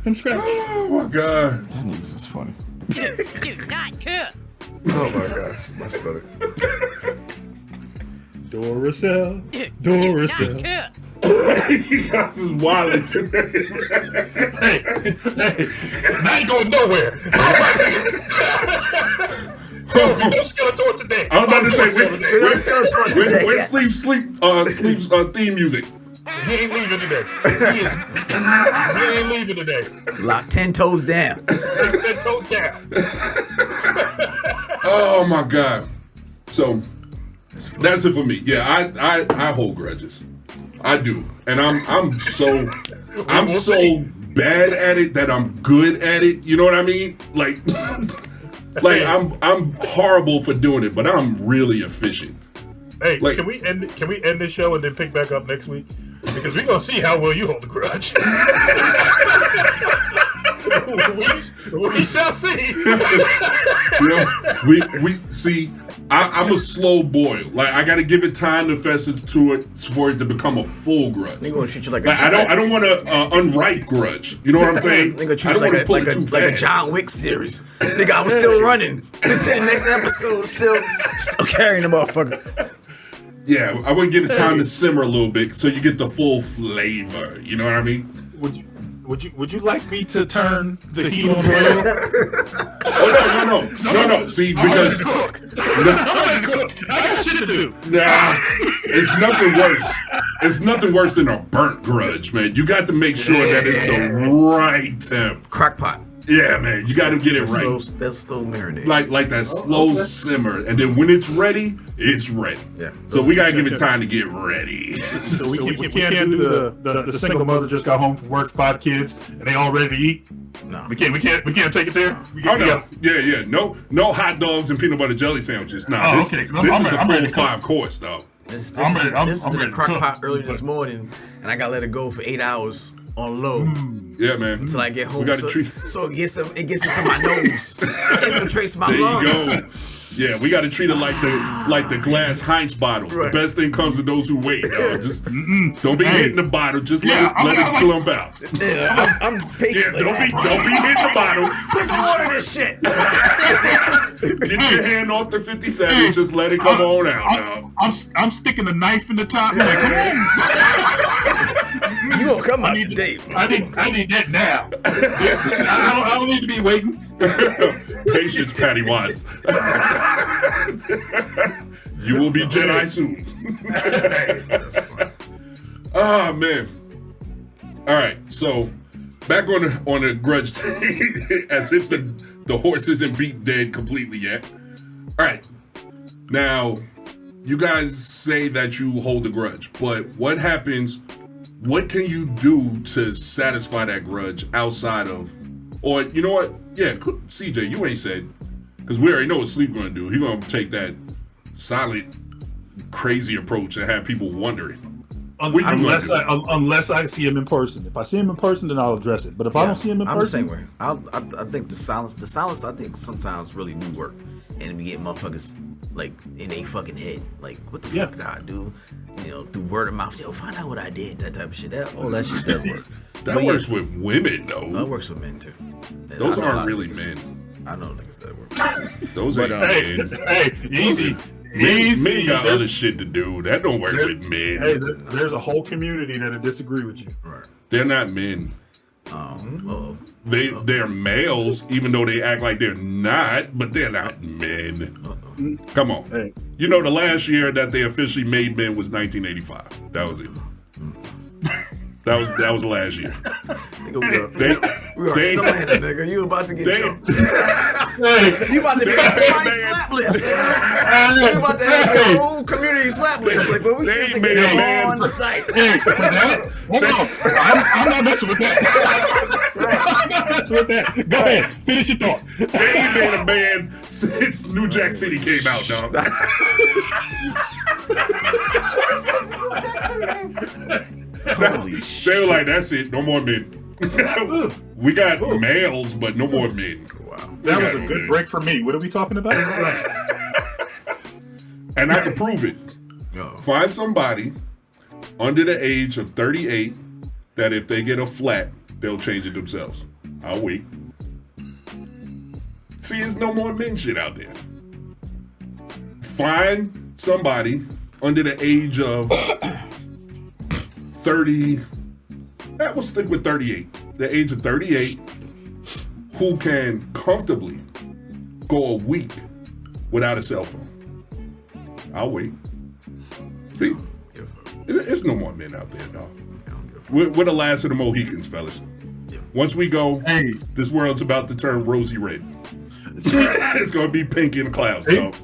From scratch. Oh my god. That niggas is funny. Do not cook. Oh my god, my stomach. Duracell. Do not cook. You guys is wildin' today. Hey, I ain't going nowhere. No Skeletor today. I was about to say, where's Sleep's theme music? He ain't leaving today. He ain't leaving today. Lock 10 toes down. 10 toes down. Oh my god. So that's it for me. Yeah, I hold grudges. I do. And I'm so bad at it that I'm good at it. You know what I mean? Like I'm horrible for doing it, but I'm really efficient. Hey, Like- can we end this show and then pick back up next week? Because we're gonna see how well you hold the grudge. we shall see. You know, we see. I'm a slow boil. Like I got to give it time to fester to it for it to become a full grudge. They gonna treat you like a Like I don't want to unripe grudge. You know what I'm saying? They gonna treat I you don't want to pull it too like a fast. John Wick series. Nigga, I was still running. The next episode, still carrying the motherfucker. Yeah, I would give it time to simmer a little bit so you get the full flavor. You know what I mean? Would you like me to turn the heat on oil? Oh no! See, because I got shit to do. nah, it's nothing worse. It's nothing worse than a burnt grudge, man. You got to make sure that it's the right temp. Crockpot. Yeah, man, you got to get it right. That's slow marinade. Like that slow simmer, and then when it's ready, it's ready. Yeah. So we gotta give it time to get ready. So we can't do the single mother just got home from work, 5 kids, and they all ready to eat. No. We can't take it there. Oh no, yeah. No hot dogs and peanut butter jelly sandwiches. Nah, this is a full 5-course though. This I'm is in ready a to crock cook. pot early this morning, and I gotta let it go for 8 hours on low Yeah, man. until I get home. We gotta treat. So it gets into my nose, infiltrates my There lungs. you go. Yeah, we got to treat it like the glass Heinz bottle. Right. The best thing comes to those who wait. Dog. Just don't be hitting the bottle. Just let it clump out. Yeah, I'm Yeah, patient. don't be hitting the bottle. Put some water in this shit. Get your hand off the 57. Just let it come on out. Dog. I'm sticking a knife in the top. Like, come on. You gonna come out today? I need that now. I don't need to be waiting. Patience, Patty Watts. You will be Jedi soon. Oh man. All right, so back on the grudge thing, as if the horse isn't beat dead completely yet. All right, now you guys say that you hold a grudge, but what happens? What can you do to satisfy that grudge outside of, or you know what? Yeah, CJ, you ain't said, because we already know what Sleep gonna do. He gonna take that silent, crazy approach and have people wondering. Unless I see him in person. If I see him in person, then I'll address it. But if I don't see him in I'm person, the same way. I think the silence I think sometimes really do work, and we get motherfuckers like in their fucking head. Like, what the fuck did I do? You know, through word of mouth. Yo, find out what I did. That type of shit. All that shit does work. That works with women though. That works with men too. Those aren't really men. I know niggas that work. Those ain't men. Hey, easy. Men got other shit to do. That don't work with men. Hey, there's a whole community that'll disagree with you. Right. They're not men. They're males, even though they act like they're not, but they're not men. Come on. Hey. You know, the last year that they officially made men was 1985. That was it. That was the last year. Nigga, we are in Atlanta, nigga. You about to get jumped. You about to get somebody's slap list, nigga. You about to have your whole community slap list. Like, but we see this nigga on site. Hold on. I'm not messing with that. I'm not messing with that. Go ahead. Finish your thought. They ain't made a man since New Jack City came out, dog. Holy shit. They were like, that's it. No more men. We got males, but no more men. Wow. That was a good break for me. What are we talking about? And I can prove it. Find somebody under the age of 38 that if they get a flat, they'll change it themselves. I'll wait. See, there's no more men shit out there. Find somebody under the age of 30. That will stick with 38. The age of 38 who can comfortably go a week without a cell phone. I'll wait. See, there's no more men out there, dog. We're the last of the Mohicans, fellas. Once we go, this world's about to turn rosy red. It's going to be pink in the clouds, dog.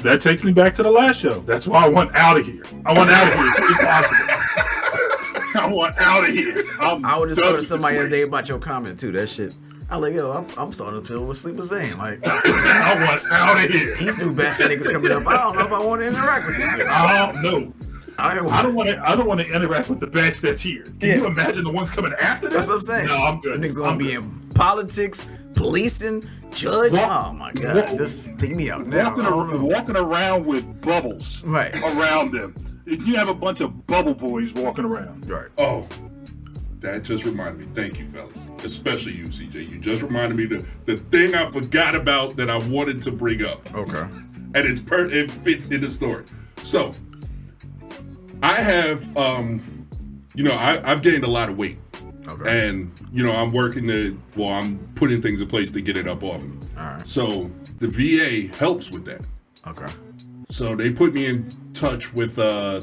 That takes me back to the last show. That's why I want out of here. I want out of here as soon as possible. I want out of here. I would just told to somebody the other day about your comment too. That shit. I was like, yo, I'm starting to feel what Sleep was saying. Like, I want out of here. These new batch of niggas coming up. I don't know if I want to interact with these niggas. I don't know. I don't want to interact with the batch that's here. Can you imagine the ones coming after that? That's what I'm saying. No, I'm good. The niggas gonna be in politics, policing, judge. Oh my god, just take me out now. Walking around with bubbles around them. You have a bunch of bubble boys walking around. Right. Oh, that just reminded me. Thank you, fellas. Especially you, CJ. You just reminded me the thing I forgot about that I wanted to bring up. Okay. And it fits in the story. So, I have, I've gained a lot of weight. Okay. And, I'm I'm putting things in place to get it up off me. All right. So, the VA helps with that. Okay. So, they put me in touch with, what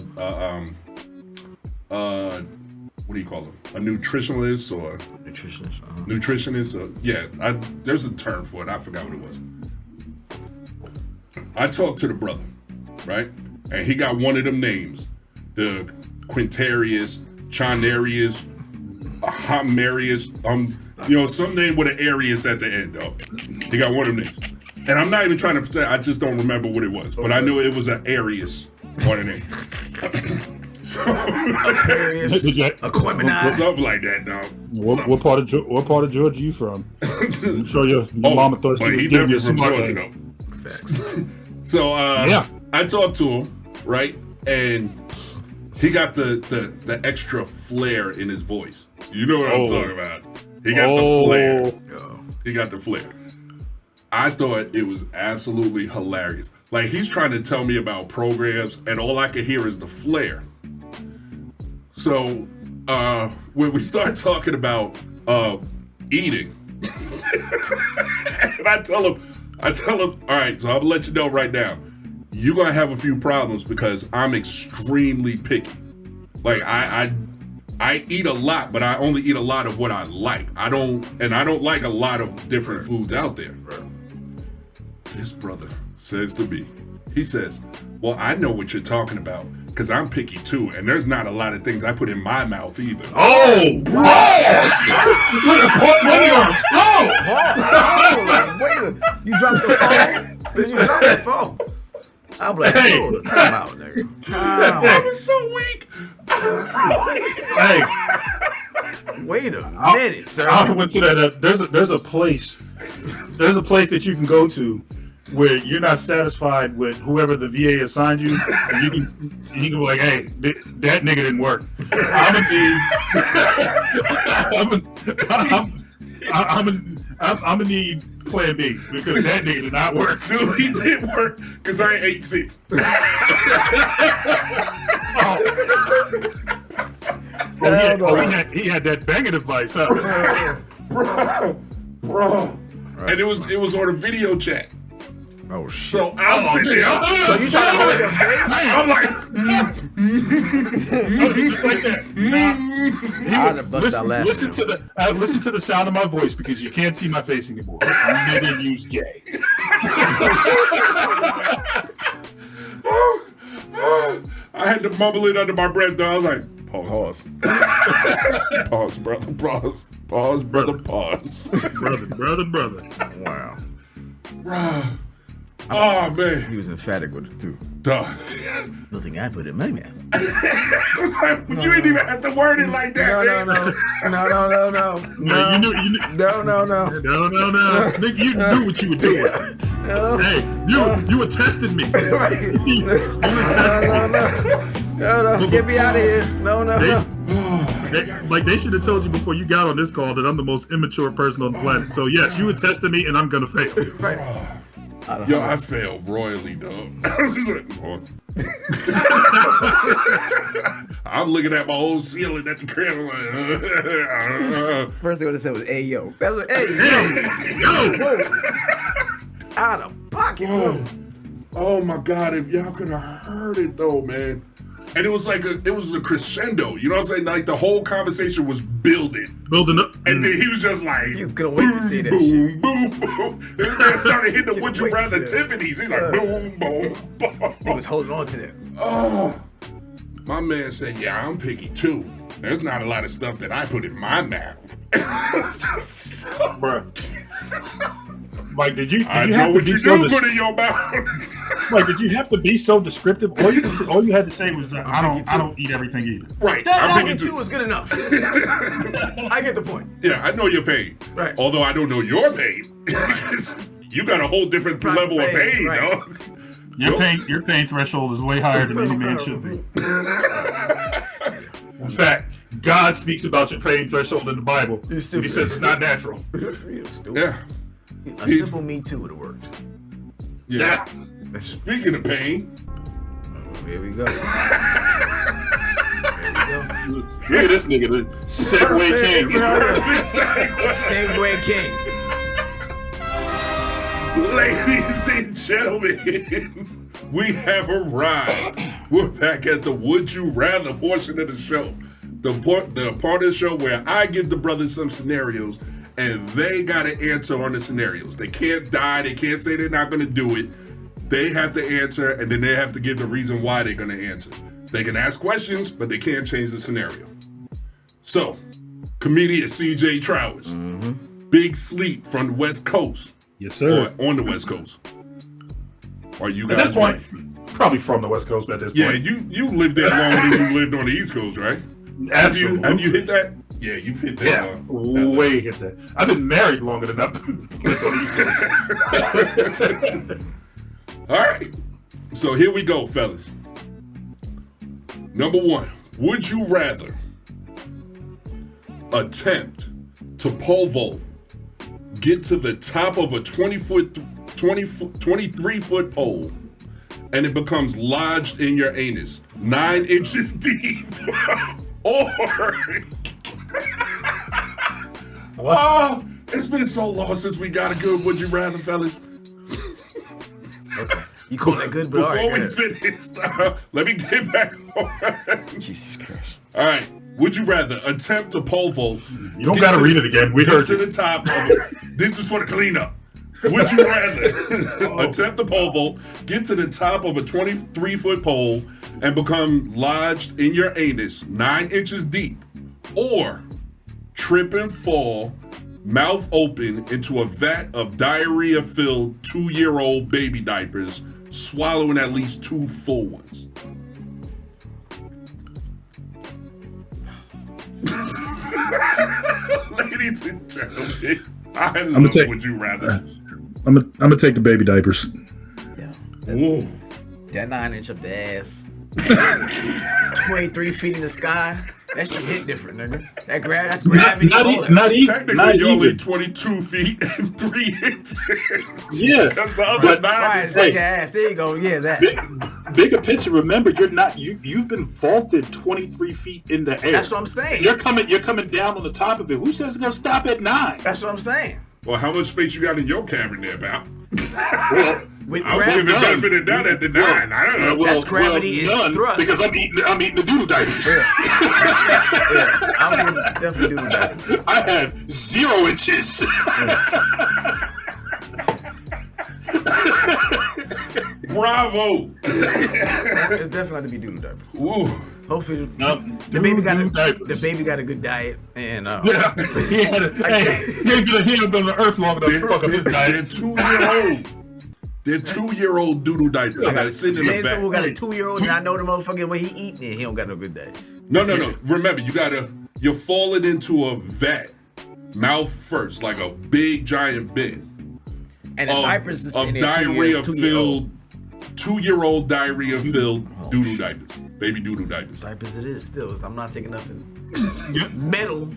do you call them? A nutritionist or? Nutritionist. Uh-huh. Nutritionist. There's a term for it. I forgot what it was. I talked to the brother, right? And he got one of them names. The Quintarius, Chinarius, Homerius, some name with an Arius at the end, though. He got one of them names. And I'm not even trying to pretend, I just don't remember what it was. But I knew it was an Arius on the name. Aquarius, Aquemini, something like that, dog. What part of Georgia are you from? I'm sure your mama thought she was giving you some Georgia, though. So I talked to him, right, and he got the extra flair in his voice. You know what I'm talking about? He got the flair. He got the flair. I thought it was absolutely hilarious. Like, he's trying to tell me about programs, and all I could hear is the flair. So, when we start talking about eating, and I tell him, all right, so I'm gonna let you know right now, you're gonna have a few problems because I'm extremely picky. Like, I eat a lot, but I only eat a lot of what I like. I don't like a lot of different foods out there. This brother says to me, he says, well, I know what you're talking about, because I'm picky too, and there's not a lot of things I put in my mouth either. Oh, bro! Wait a minute. You dropped the phone? Did you drop the phone? I'm like, hold the time out, nigga. I was so weak. Hey. Wait a minute, sir. I went to that. There's a place. There's a place that you can go to where you're not satisfied with whoever the VA assigned you, and you can be like, hey, that nigga didn't work. I'm gonna need plan B because that nigga did not work. Dude, he did work because I ain't 8'6". He had that banging advice, huh? Bro. Right. And it was on a video chat. Oh shit! So I'm sitting there. So you trying to hold your face? I'm like, just like that. I'd have bust out laughing. Listen to the sound of my voice because you can't see my face anymore. Nigga use gay. I had to mumble it under my breath though. I was like, pause. Pause, brother, pause. Pause, brother, pause. brother. Wow. Bruh. Oh man. He was emphatic with it too. Duh. Nothing I put in my mouth. I was like, you ain't even have to word it like that, man. No. No. Nigga, you knew what you were doing. Hey, you were testing me. You were testing me. No. Get me out of here. No. They should have told you before you got on this call that I'm the most immature person on the planet. So yes, you were testing me, and I'm gonna fail. Right. I failed royally, dog. I'm looking at my old ceiling at the crib. I'm like, First thing I would have said was, "Hey yo." That was like, "Hey yo." Out of pocket. Oh my God! If y'all could have heard it though, man. And it was like it was a crescendo. You know what I'm saying? Like the whole conversation was building up, and then he was just like, he was gonna wait to see that boom, shit. boom. And the man started hitting the would you rather Tiffany's. He's like, boom, boom. He was holding on to that. Oh, my man said, yeah, I'm picky too. There's not a lot of stuff that I put in my mouth. Bruh. Mike, did you I have know to what be you so do put in your mouth. Like, did you have to be so descriptive? All you had to say was, I don't eat everything either. Right. I'm picky too is good enough. I get the point. Yeah, I know your pain. Right. Although I don't know your pain. You got a whole different level of pain, right. dog. Your pain threshold is way higher than any man should be. In fact, God speaks about your pain threshold in the Bible. He says it's not natural. Yeah. A simple Me Too would have worked. Yeah. Speaking of pain. Here we go. Look at this nigga, the Segway King. Segway King. Ladies and gentlemen, we have arrived. We're back at the Would You Rather portion of the show. The part of the show where I give the brothers some scenarios and they got to answer on the scenarios. They can't die. They can't say they're not going to do it. They have to answer, and then they have to give the reason why they're going to answer. They can ask questions, but they can't change the scenario. So, comedian CJ Trowers, Big Sleep from the West Coast. Yes, sir. Or on the West Coast. Are you guys at this point, probably from the West Coast at this point. Yeah, you lived there longer than you lived on the East Coast, right? Absolutely. Have you hit that? Yeah, you've hit that. Yeah, way hit that. I've been married longer than I've lived on the East Coast. All right. So here we go, fellas. Number one, would you rather attempt to pole vault, get to the top of a 23-foot pole, and it becomes lodged in your anus, 9 inches deep, or oh, it's been so long since we got a good would you rather, fellas. Okay. You call that good, but before we finish, let me get back on. Jesus Christ. All right. Would you rather attempt to pole vault? You don't got to read it again. We heard to the top of it. This is for the cleanup. Would you rather attempt to pole vault, get to the top of a 23-foot pole, and become lodged in your anus 9 inches deep, or trip and fall, mouth open, into a vat of diarrhea-filled 2-year-old baby diapers, swallowing at least 2 full ones? Ladies and gentlemen, I love Would You Rather. I'm gonna take the baby diapers. Yeah. Ooh. That 9-inch up the ass. 23 feet in the sky. That shit hit different, nigga. That's gravity. Not even. Technically, you're only 22 feet and 3 inches. Yes. That's the other 9 Right, inches. take your ass. There you go. Yeah, that. Bigger picture. Remember, you've been vaulted 23 feet in the air. That's what I'm saying. You're coming down on the top of it. Who says it's gonna stop at 9? That's what I'm saying. Well, how much space you got in your cavern there, pal? Well, With I was giving none. benefit of doubt at the 9. I don't know. That's gravity is none, thrust. because I'm eating the doodle diapers. Yeah, I'm gonna definitely do that. I have 0 inches. Bravo. It's definitely got to be doodle diapers. Ooh. Hopefully, Nope. the baby got Diapers. the baby got a good diet, and Yeah, he ain't been on the earth long enough to fuck up his diet. They're 2-year-old. They're 2-year-old doodle diapers. I got sitting in the saying back. someone got a 2-year-old, and I know the motherfucker when he eating it, he don't got no good diet. No. Remember, you're falling into a vat, mouth first, like a big giant bin And the diapers is of sitting there 2 years, 2-year-old. diarrhea-filled, 2-year-old diarrhea-filled doodle diapers, baby doodle diapers. Diapers it is still. I'm not taking nothing metal.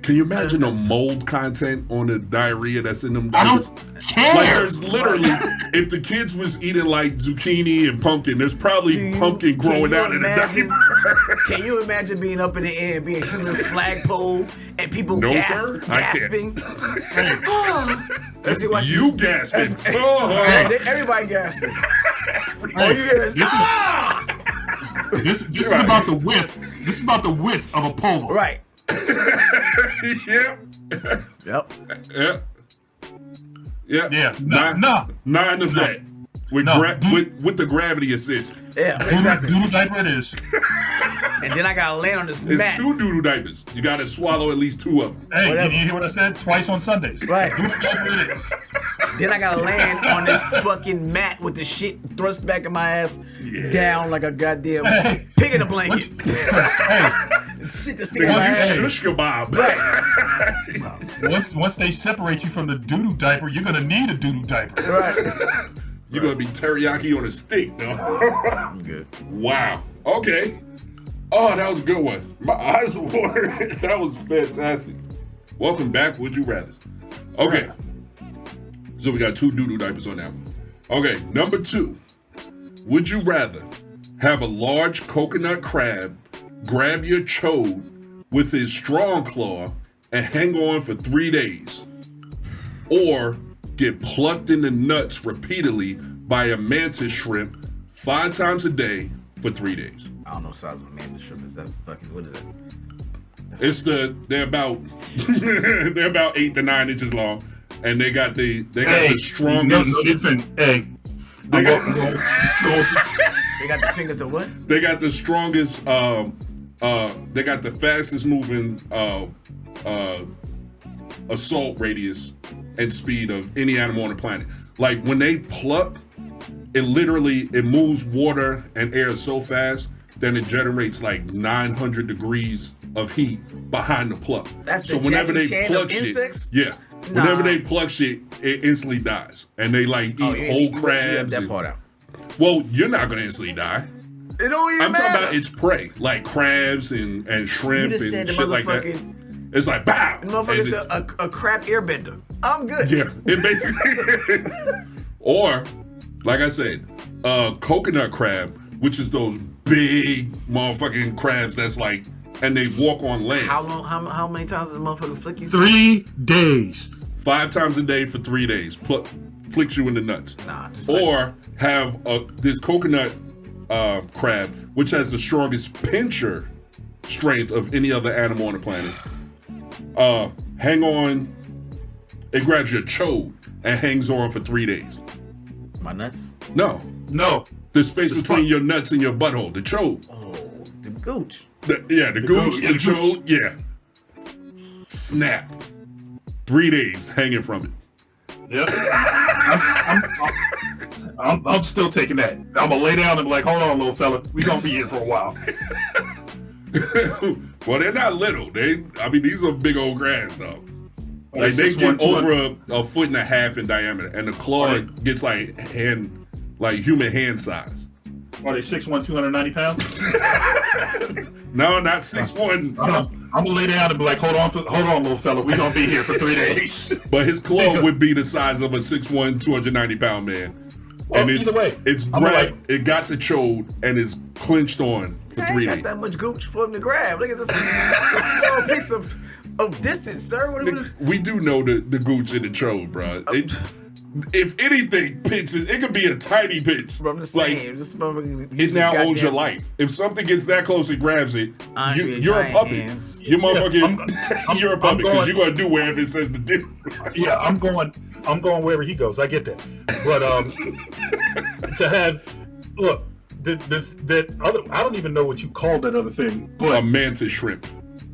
Can you imagine the mold content on the diarrhea that's in them I diapers? don't care. Like there's literally, if the kids was eating like zucchini and pumpkin, there's probably pumpkin growing out in the diaper. Can you imagine being up in the air and being a human flagpole and people No, sir, I can't. gasping? Let's see what You gasping. Everybody gasping. All you hear is This is about the width. This is about the width of a polo. right. Yep. Yep. Yep. Yep. Yeah. Nine, No. 9 of that. With, No. with the gravity assist. Yeah, exactly. Doodle diaper it is. And then I gotta land on this It's mat. 2 doodle diapers. You gotta swallow at least 2 of them. Hey, Whatever. did you hear what I said? Twice on Sundays. Right. Doodle diaper it is. Then I gotta land on this fucking mat with the shit thrust back in my ass down like a goddamn pig in a blanket. Shit that's sticking in my You ass. shish kebab. Once they separate you from the doodle diaper, you're gonna need a doodle diaper. Right. You're gonna be teriyaki on a steak, though. I'm good. Wow. Okay. Oh, that was a good one. My eyes were watering. That was fantastic. Welcome back. Would you rather? Okay. So we got 2 doodle diapers on that one. Okay, number 2. Would you rather have a large coconut crab grab your chode with his strong claw and hang on for 3 days, or get plucked in the nuts repeatedly by a mantis shrimp 5 times a day for 3 days? I don't know the size of a mantis shrimp. Is that fucking, what is that? They're about they're about 8 to 9 inches long, and they got the strongest. No different. Hey. They got They got the fingers of what? they got the strongest. They got the fastest moving assault radius and speed of any animal on the planet. Like when they pluck, it moves water and air so fast that it generates like 900 degrees of heat behind the pluck. That's so the whenever Jackie they Chan pluck of shit, insects? yeah. Nah. Whenever they pluck shit, it instantly dies, and they like eat whole crabs. That and- part out. well, you're not gonna instantly die. It don't even I'm matter. talking about its prey, like crabs and shrimp You just said and the shit like that. It's like bow. The motherfucker's And a crap airbender. I'm good. yeah, it basically is. Or, like I said, coconut crab, which is those big motherfucking crabs that's like, and they walk on land. How long? How many times does the motherfucker flick you? 3 days. 5 times a day for 3 days. Flicks you in the nuts. Nah, just Or have this coconut crab, which has the strongest pincher strength of any other animal on the planet. Hang on. It grabs your chode and hangs on for 3 days. my nuts. No, No. the space The between spot. your nuts and your butthole, the chode. Oh, the gooch. The gooch, yeah, the the chode, yeah. Snap. 3 days hanging from Yep. I'm still taking that. I'm gonna lay down and be like, hold on, little fella. We gonna be here for a while. it. Well, they're not little. These are big old crabs, though. Like they 6'1", get 200. over a foot and a half in diameter, and the claw gets like human hand size. Are they 6'1", 290 pounds? No, not 6'1". I'm gonna lay down and be like, hold on, little fella. We gonna be here for 3 days. But his claw would be the size of a 6'1", 290-pound man. Well, And either way, it's grabbed. It got the chode and it's clinched on for I 3 ain't days. got that much gooch for him to grab. Look at this. It's a small piece of distance, sir. What We do know the gooch and the chode, bro. If anything pitches, it could be a tiny pitch. I'm just like, saying. it now owns your life. If something gets that close and grabs it, you're a puppy. Hands. You're motherfucking. You're a puppy because you're gonna do whatever it says to do. Yeah, I'm going wherever he goes. I get that, but to have that other, I don't even know what you call that other thing, but A mantis shrimp.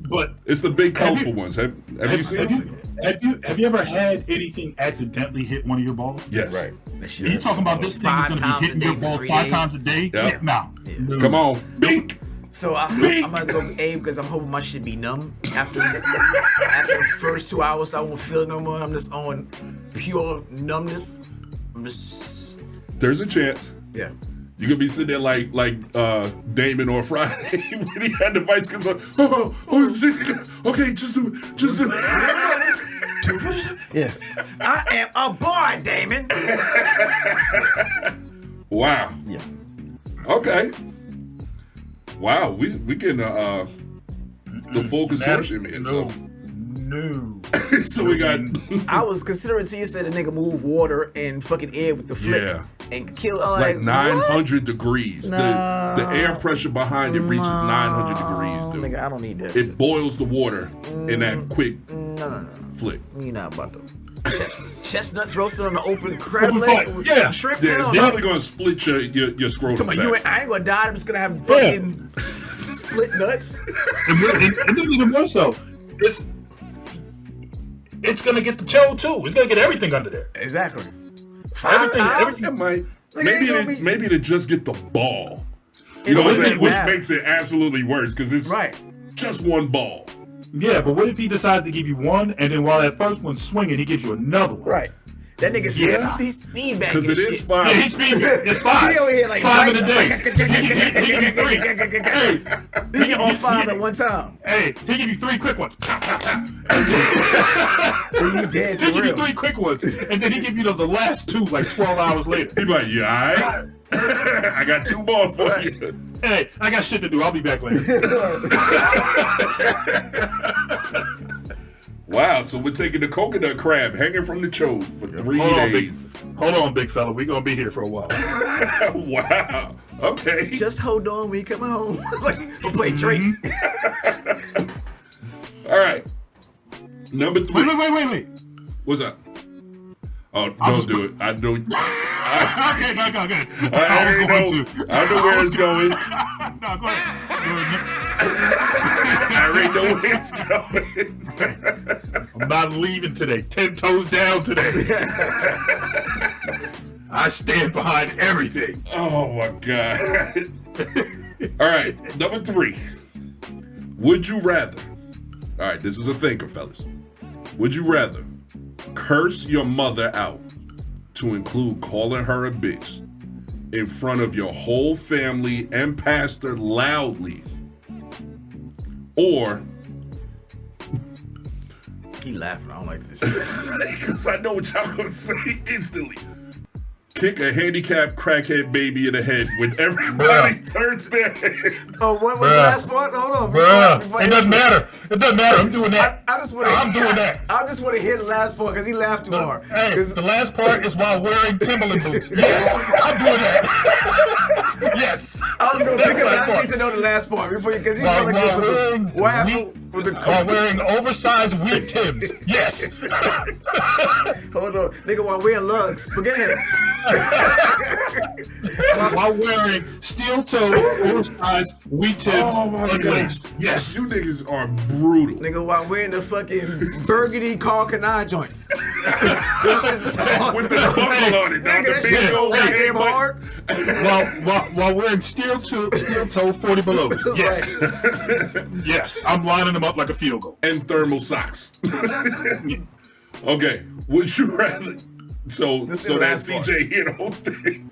But it's the big colorful ones. Have you seen them? Have you ever had anything accidentally hit one of your balls? Yes. Right. Are you talking about this thing is going to be hitting your balls 5 times a day? Yeah. No. Come on, bink. So I'm gonna go with Abe because I'm hoping my shit be numb after the first 2 hours. I won't feel it no more. I'm just on pure numbness. I'm just There's a chance. Yeah. You could be sitting there like Damon on Friday when he had the vice grips on. Okay, just do it. Yeah. I am a boy, Damon. Wow. Yeah. Okay. Wow, we getting the full consortium here. No. So we got. I was considering till you said a nigga move water and fucking air with the flick. Yeah. And kill Like what? 900 degrees. Nah. The air pressure behind it reaches 900 degrees, dude. Nigga, I don't need that. It boils the water in that quick No. flick. You not about to. Chestnuts roasted on the open crab Open leg fire. with Yeah. shrimp. Yeah, it's Hell definitely no. gonna split your scrotum. I fat. ain't gonna die. I'm just gonna have fucking split nuts. And then even more so, it's gonna get the chode too. It's gonna get everything under there. Exactly. 5 times. It might. Like, Maybe to just get the ball. You know what I'm saying? Which makes it absolutely worse because it's just one ball. Yeah, but what if he decides to give you one, and then while that first one's swinging, he gives you another one? Right. That nigga said he's speed back. Because it is 5. Yeah, he's being it's 5. He over here like 5 in a day. He get all 5 at one time. Hey, he give you 3 quick ones. You dead for He give you real. 3 quick ones, and then he give you the last 2 like 12 hours later. He's like, yeah, all right. I got 2 more for you. Hey, I got shit to do. I'll be back later. Wow, so we're taking the coconut crab hanging from the chode for 3 days. Hold on, big fella. We're going to be here for a while. Wow. Okay. Just hold on, we come home. We'll play Drake. All right. Number 3. Wait. What's up? Oh, don't do it. I don't. Okay, go ahead. I know where it's going. No, go ahead. I already know where it's going. I'm not leaving today. 10 toes down today. I stand behind everything. Oh my God. All right, number 3. Would you rather? All right, this is a thinker, fellas. Would you rather curse your mother out, to include calling her a bitch, in front of your whole family and pastor loudly, or He laughing. I don't like this shit. because I know what y'all gonna say instantly, kick a handicapped crackhead baby in the head when everybody turns their head. Oh, what was the last part? Hold on. Bruh, it doesn't matter. It doesn't matter. I'm doing that. I just want to. I'm doing that. I just want to hear the last part because he laughed too hard. Hey, the last part is while wearing Timberland boots. Yes, I'm doing that. Yes. I was gonna pick up. I just need to know the last part before you, because he's gonna give us what happened with the. While wearing oversized wheat Timbs. Yes. Hold on, nigga, while wearing lugs. Forget him. While wearing steel-toed oversized wheat Timbs. Oh my God. unlaced. Yes, you niggas are brutal. Nigga, while wearing the fucking burgundy Carl Canai joints. With With the buckle on it, dog. Nigga, The that big shit's so old goddamn headbutt. hard. While wearing steel-toe 40 below. Yes. Yes. I'm lining them up like a field goal. And thermal socks. Okay, would you rather? So This is that the last part. CJ here the whole thing.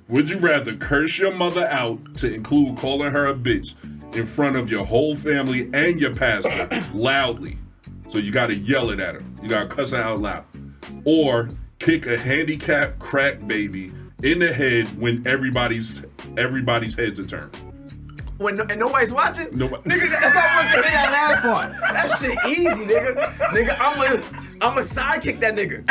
Would you rather curse your mother out to include calling her a bitch in front of your whole family and your pastor loudly? So you got to yell it at her. You got to cuss her out loud. Or kick a handicapped crack baby in the head when everybody's heads are turned. And nobody's watching? Nobody. Nigga, that's all I'm gonna that last part. That shit easy, nigga. Nigga, I'm a sidekick that nigga.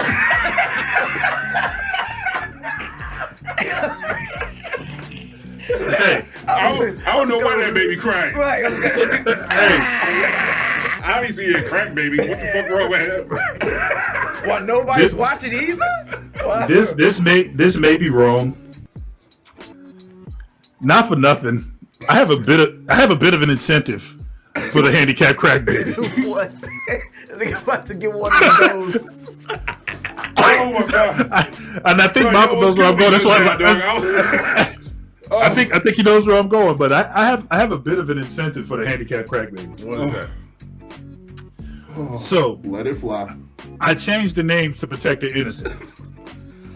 Hey, I don't know why that baby crying. Right. I ain't see a crack baby. What the fuck wrong with him? What, nobody's watching either? Well, this may be wrong. Not for nothing. I have a bit of an incentive for the handicapped crack baby. What? Is he about to get one of those? Oh my god! And I think Malcolm knows where I'm going. That's why I think he knows where I'm going. But I have a bit of an incentive for the handicapped crack baby. What is that? So Let it fly. I changed the names to protect the innocent.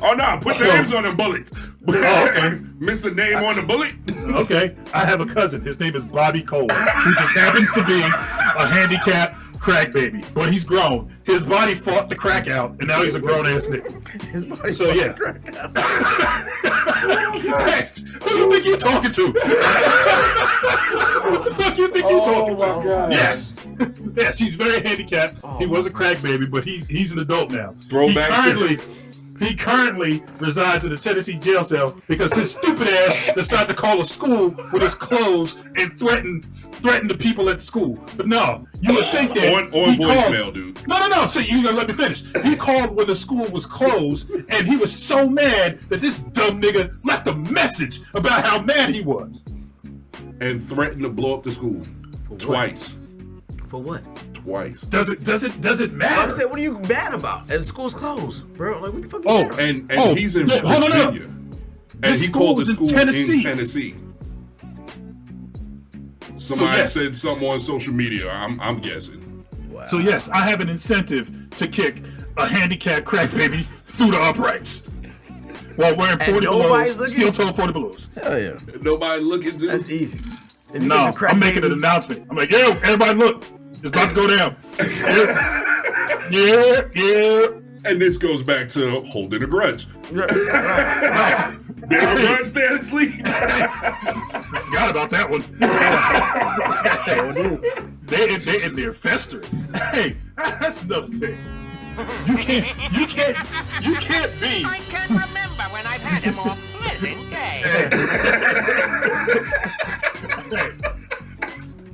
Oh no! Put names on the bullets. okay. Mr. Name on the bullet. Okay, I have a cousin. His name is Bobby Cole, who just happens to be a handicapped crack baby, but he's grown. His body fought the crack out, and now he's a grown ass nigga. His body So yeah. crack out. Hey, who you think you're talking to? Who the fuck you think you're talking to? God. Yes, yes, he's very handicapped. He was a crack baby, but he's an adult now. Throwback He currently resides in a Tennessee jail cell because his stupid ass decided to call a school with his clothes and threaten the people at the school. But no, you would think that on he voicemail, called, dude. No. So you gotta let me finish. He called when the school was closed, and he was so mad that this dumb nigga left a message about how mad he was. And threatened to blow up the school twice. For what? Twice. Does it matter? I'm saying, what are you mad about? And the school's closed, bro. Like, what the fuck? And Oh, he's in yeah, hold on, Virginia. And This he school called the was in school Tennessee. in Tennessee. Somebody yes. said something on social media. I'm guessing. Wow. So yes, I have an incentive to kick a handicapped crack baby through the uprights while wearing 40 nobody's belows, looking? steel toe 40 belows. Hell yeah. Nobody looking to. That's easy. If you No, get the crack I'm making baby- an announcement. I'm like, yo, everybody look, it's about to go down. Yeah. And this goes back to holding a grudge. Bit of a grudge there to sleep. Forgot about that one. They in there festering. Hey, that's another thing. You can't be. I can remember when I've had a more pleasant day.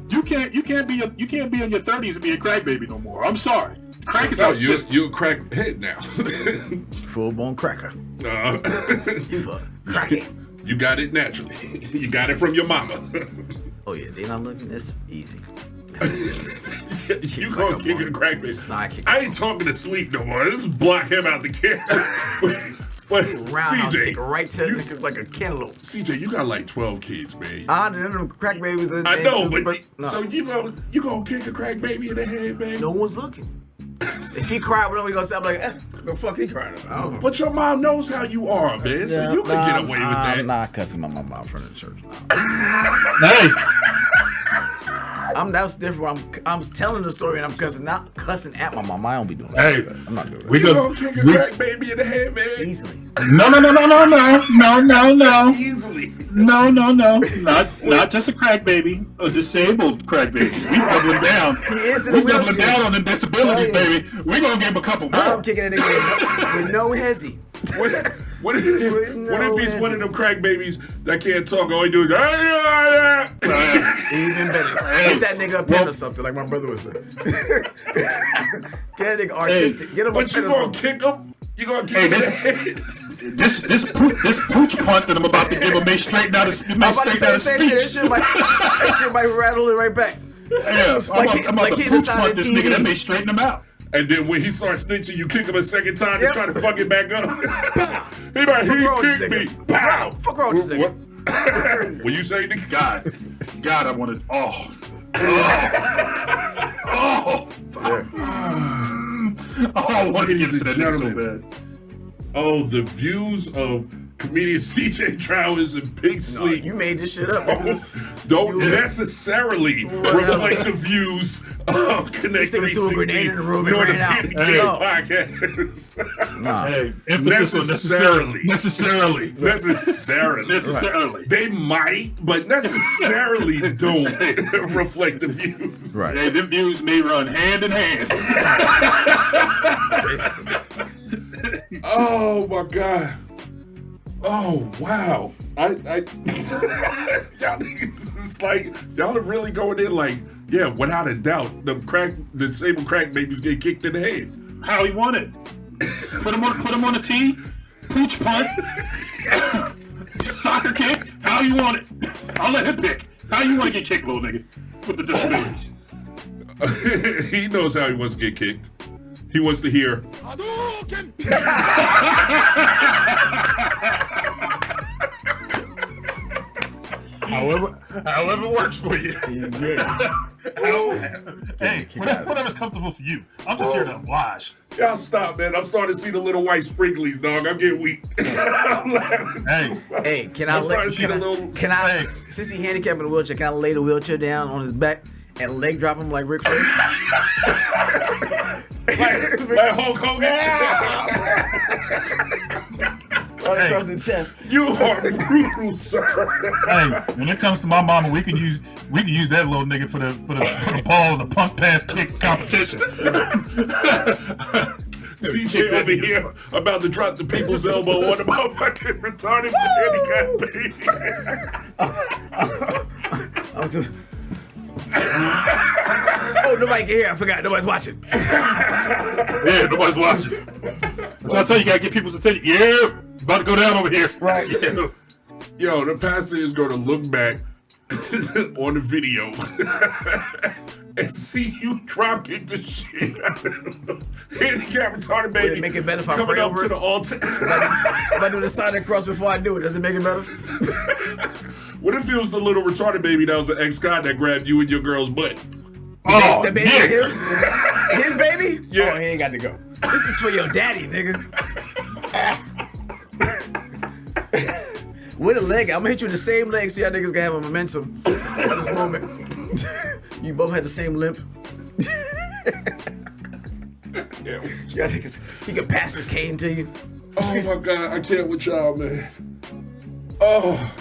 You can't be in your 30s and be a crack baby no more. I'm sorry. Crack is No, out. you're a crack head now. Full-blown cracker. You a crackhead. You got it naturally. You got it from your mama. Oh yeah, they not looking. It's easy. You gonna kick a crack baby. Sidekick. I ain't talking to sleep no more. Just block him out the camera. But Roundhouse CJ, kick right to the nigga like a cantaloupe. CJ, you got like 12 kids, man. And then them crack babies. I know, but no. so you gonna kick a crack baby in the head, man? No one's looking. If he cried, we're only gonna say, I'm like, the fuck he crying about? I don't know. But your mom knows how you are, man. So you can get away with that. I'm not cussing my mom out in front of the church. Hey, That's different. I'm telling the story and I'm cussing, not cussing at my mom. I don't be doing that. hey, I'm not doing that. we You gonna gonna kick a crack baby in the head, man? Easily. no. Easily. No, not just a crack baby, a disabled crack baby. We doubling down. He is in We a doubling wheelchair. down on the disabilities, Oh, yeah. baby. We gonna give him a couple more. I'm kicking that nigga with no hezzy. What if he's one of them crack babies that can't talk? All he do is Even better. Get that nigga a pen or something, like my brother was saying. Get that nigga artistic. Get him a But you pen or gonna something. kick him? You gonna kick him in the head? This pooch punt that I'm about to give him may straighten out his I'm about to say the same thing. That shit might rattle it right back. Yeah, I'm about to pooch punt this nigga that may straighten him out. And then when he starts snitching, you kick him a second time Yep. to try to fuck it back up. He wrong with kicked this me. nigga? Pow. Fuck wrong with this nigga? What? What you say, nigga? God, I wanted. Oh, I want to Ladies get to and that nigga so gentlemen. bad. Oh, the views of comedian CJ Trowers and Big No, Sleep you made this shit up. don't necessarily reflect the views of Connect Sticking through a grenade 360 in the room and nor the ran out. Panic Hey. Games podcast. Nah. Hey, emphasis on Necessarily. necessarily. Necessarily. They might, but necessarily don't reflect the views. Right. Hey, them views may run hand in hand. Oh my god. Oh wow. I y'all niggas is like y'all are really going in like, yeah, without a doubt, the disabled crack babies get kicked in the head. How he want it? Put him on the tee. Pooch punt. Soccer kick. How you want it? I'll let him pick. How you want to get kicked, little nigga? With the disabilities. He knows how he wants to get kicked. He wants to hear. However it works for you. Yeah. Hey, whatever's comfortable for you. I'm just here to oblige. Y'all stop, man. I'm starting to see the little white sprinklies, dog. I'm getting weak. I'm laughing. Hey, can I I'm starting to see the little. since he handicapped in a wheelchair, can I lay the wheelchair down on his back and leg drop him like Rick Flair? like Hulk Hogan. Right across the chest. You are brutal, sir. Hey, when it comes to my mama, we can use that little nigga for the ball and the punk pass kick competition. CJ over here about to drop the people's elbow on the motherfucking retarded handicapped baby. Oh, nobody can hear. I forgot. Nobody's watching. Yeah, nobody's watching. That's why I tell you, gotta get people's attention. Yeah, about to go down over here. Right. Yeah. Yo, the pastor is going to look back on the video and see you drop kick the shit out of the handicap retarded baby. Would it make it better if I coming pray up over to it? the altar. If I do the sign and cross before I do it, does it make it better? What if it was the little retarded baby that was an ex-con that grabbed you in your girl's butt? Oh, That baby yeah. is his baby? Yeah. Oh, he ain't got to go. This is for your daddy, nigga. With a leg, I'm gonna hit you in the same leg so y'all niggas can have a momentum at this moment. You both had the same limp. Yeah. Y'all niggas, he can pass his cane to you. Oh my God, I can't with y'all, man. Oh.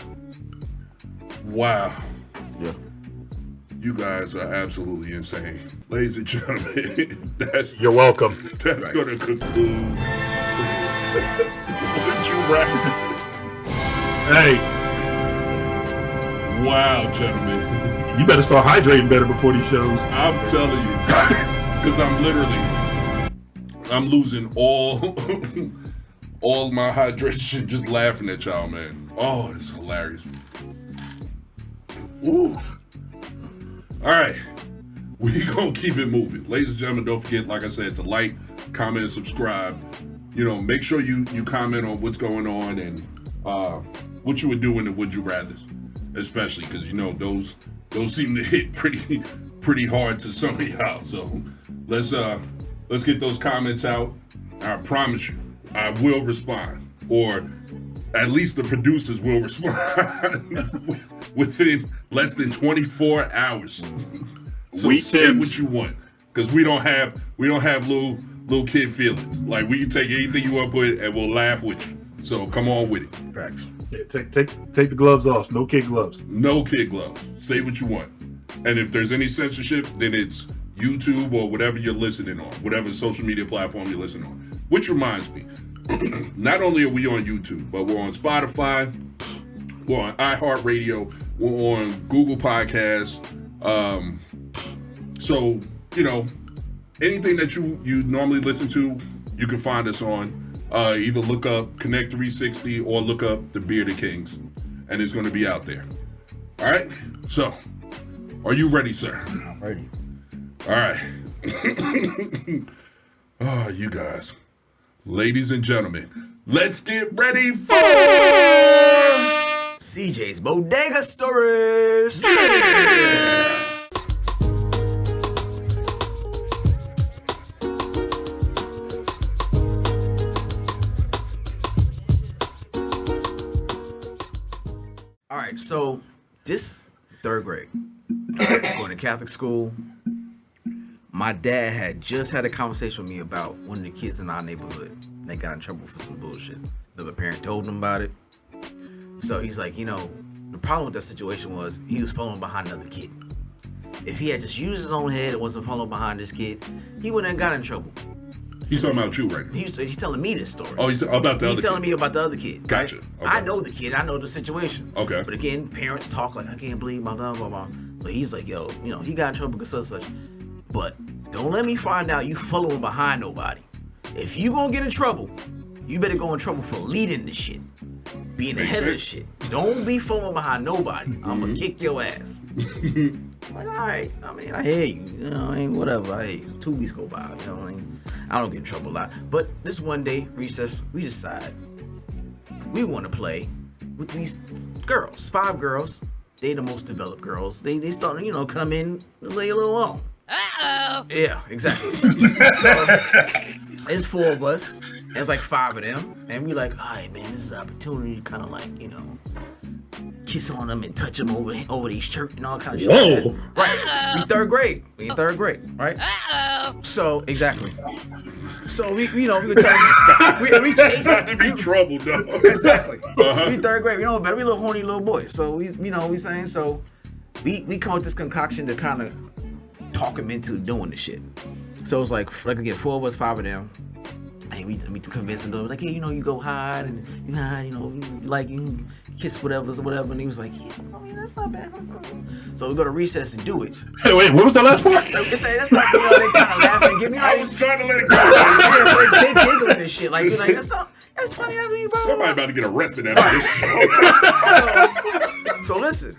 Wow. Yeah. You guys are absolutely insane. Ladies and gentlemen, You're welcome. that's gonna conclude. Would you rather? Hey, Wow, gentlemen. you better start hydrating better before these shows. I'm telling you. Because I'm losing all my hydration just laughing at y'all, man. Oh, it's hilarious. Ooh. All right. We gonna keep it moving. Ladies and gentlemen, don't forget, like I said, to like, comment, and subscribe. You know, make sure you comment on what's going on and what you would do in the Would You Rathers, especially because you know those seem to hit pretty hard to some of y'all. So let's get those comments out. I promise you, I will respond, or at least the producers will respond within less than 24 hours. So say what you want, because we don't have little kid feelings. Like, we can take anything you want to put and we'll laugh with you. So come on with it. Facts. Yeah, take the gloves off. No kid gloves. No kid gloves. Say what you want. And if there's any censorship, then it's YouTube or whatever you're listening on, whatever social media platform you're listening on. Which reminds me, not only are we on YouTube, but we're on Spotify, we're on iHeartRadio, we're on Google Podcasts. So, you know, anything that you normally listen to, you can find us on. Either look up Connect 360 or look up The Bearded Kings, and it's going to be out there. All right? So, are you ready, sir? I'm ready. All right. Oh, you guys. Ladies and gentlemen, let's get ready for CJ's Bodega Stories. right, so this 3rd grade, going to Catholic school. My dad had just had a conversation with me about one of the kids in our neighborhood. They got in trouble for some bullshit. Another parent told him about it. So he's like, the problem with that situation was he was following behind another kid. If he had just used his own head and wasn't following behind this kid, he wouldn't have got in trouble. He's talking about you right now. He's telling me this story. Oh, he's about the other kid. He's telling me about the other kid. Gotcha. Right? Okay. I know the kid. I know the situation. Okay. But again, parents talk like, I can't believe my blah, blah, blah. So he's like, yo, he got in trouble because such. But don't let me find out you following behind nobody. If you gonna get in trouble, you better go in trouble for leading the shit. Being ahead of the shit. Don't be following behind nobody. I'm gonna kick your ass. I'm like, all right. I mean, I hear you. Whatever. I hear you. 2 weeks go by. I don't get in trouble a lot. But this one day, recess, we decide we want to play with these girls. 5 girls. They the most developed girls. They start to, come in and lay a little on. Uh-oh. Yeah, exactly. So it's 4 of us. It's like 5 of them, and we like, all right, man, this is an opportunity to kind of like, kiss on them and touch them over their shirt and all kind of shit. Whoa. Right. We 3rd grade. We in 3rd grade, right? Uh-oh. So exactly. So we we were telling we chasing. Not to be trouble, though. Exactly. Uh-huh. We 3rd grade. We know better. We little horny little boys. So we saying so. We come with this concoction to kind of talk him into doing the shit. So it's like again, 4 of us, 5 of them. And we convinced him, like, hey, you go hide and you hide, you kiss whatever. And he was like, yeah, I mean, that's not bad. So we go to recess and do it. Hey, wait, what was the last part? That's like, they kind of laughing and give me I like, was trying to let it go. yeah, so they giggling and shit. Like, that's funny. I mean, bro. Somebody about to get arrested after this show. So listen.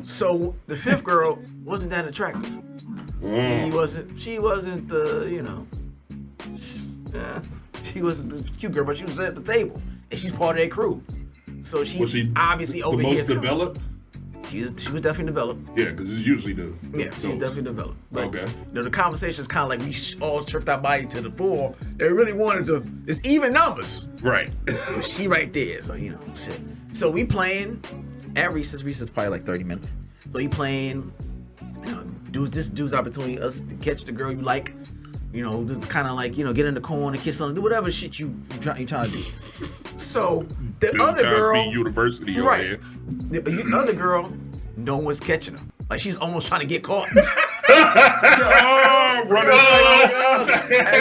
So the 5th girl wasn't that attractive. She wasn't she wasn't the cute girl, but she was at the table, and she's part of their crew. So Was she obviously the overhears. most developed? She was definitely developed. Yeah, because it's usually the. Yeah, she's definitely developed. But, Okay. The conversation is kind of like we all tripped our body to the floor. They really wanted to. It's even numbers. Right. But she right there, so shit. So we playing at recess. Recess probably like 30 minutes. So he playing. This dude's opportunity us to catch the girl you like. Just kind of like, get in the corner, kiss on her, do whatever shit you trying to do. So the Bill other Cosby girl, right? University over here. The other girl, no one's catching her. Like she's almost trying to get caught. Oh, running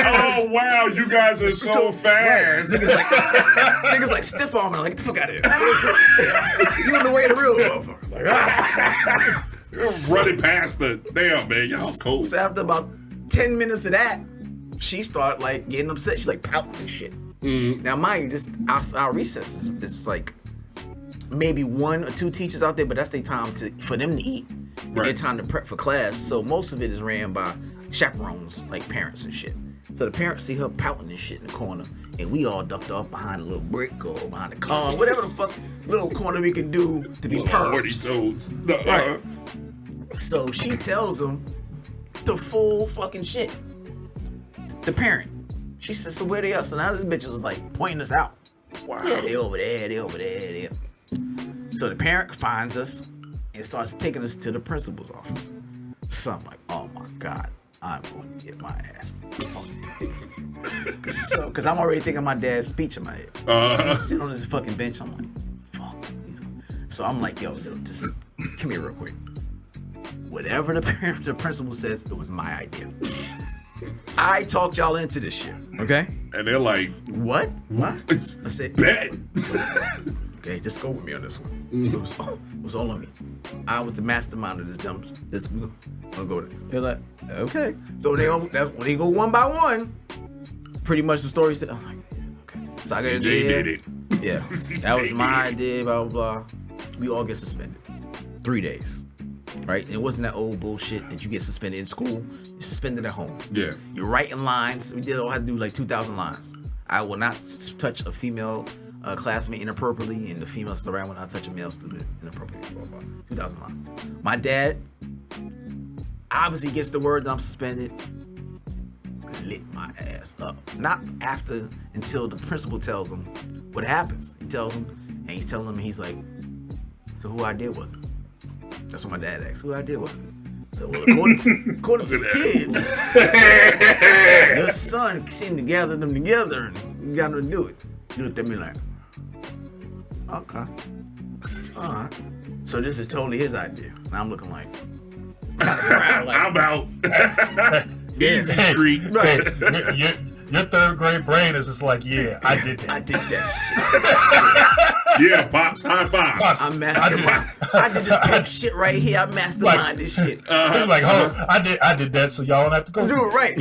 oh, wow, you guys are so fast. Niggas like stiff arming, like, get the fuck out of here. You in the way of the real motherfucker. Like, You're running past the damn, man. Y'all cold. So after about 10 minutes of that, she started like getting upset. She's like pouting and shit. Now, mind you, our recess is like maybe 1 or 2 teachers out there, but that's their time for them to eat. Right. Their time to prep for class. So most of it is ran by chaperones, like parents and shit. So the parents see her pouting and shit in the corner, and we all ducked off behind a little brick or behind a car, whatever the fuck little corner we can do to be pervs. Right. So she tells him the full fucking shit. The parent. She says, so where they are? So now this bitch is like pointing us out. Wow. They over there. So the parent finds us and starts taking us to the principal's office. So I'm like, oh my God, I'm going to get my ass fucked. Because I'm already thinking my dad's speech in my head. He's sitting on this fucking bench. I'm like, fuck. So I'm like, yo, just come here real quick. Whatever the principal says, it was my idea. I talked y'all into this shit, okay? And they're like, what? It's I said, bet. Okay, just go with me on this one. It was all on me. I was the mastermind of this we'll go there. They're like, okay. So when they go one by one, pretty much the story said, I'm like, okay. So CJ did it. Yeah, that was my idea, blah, blah, blah. We all get suspended. 3 days. Right? And it wasn't that old bullshit that you get suspended in school. You're suspended at home. Yeah. You're writing lines. We did all had to do like 2,000 lines. I will not touch a female classmate inappropriately, and the female student I will not touch a male student inappropriately. 2,000 lines. My dad obviously gets the word that I'm suspended. Lit my ass up. Not until the principal tells him what happens. He tells him, and he's telling him, he's like, So who I did was it? That's what my dad asked. Who I did was it? So well, according to the kids, your son seemed to gather them together and got them to do it. He looked at me like, okay, all right. So this is totally his idea. And I'm looking like, I'm out. Easy street. Right. Your third grade brain is just like, yeah, I did that. I did that shit. Yeah, Pops, high five. Pops, I did this pimp shit right here. I mastermind this shit. I did that, so y'all don't have to go. Do it right.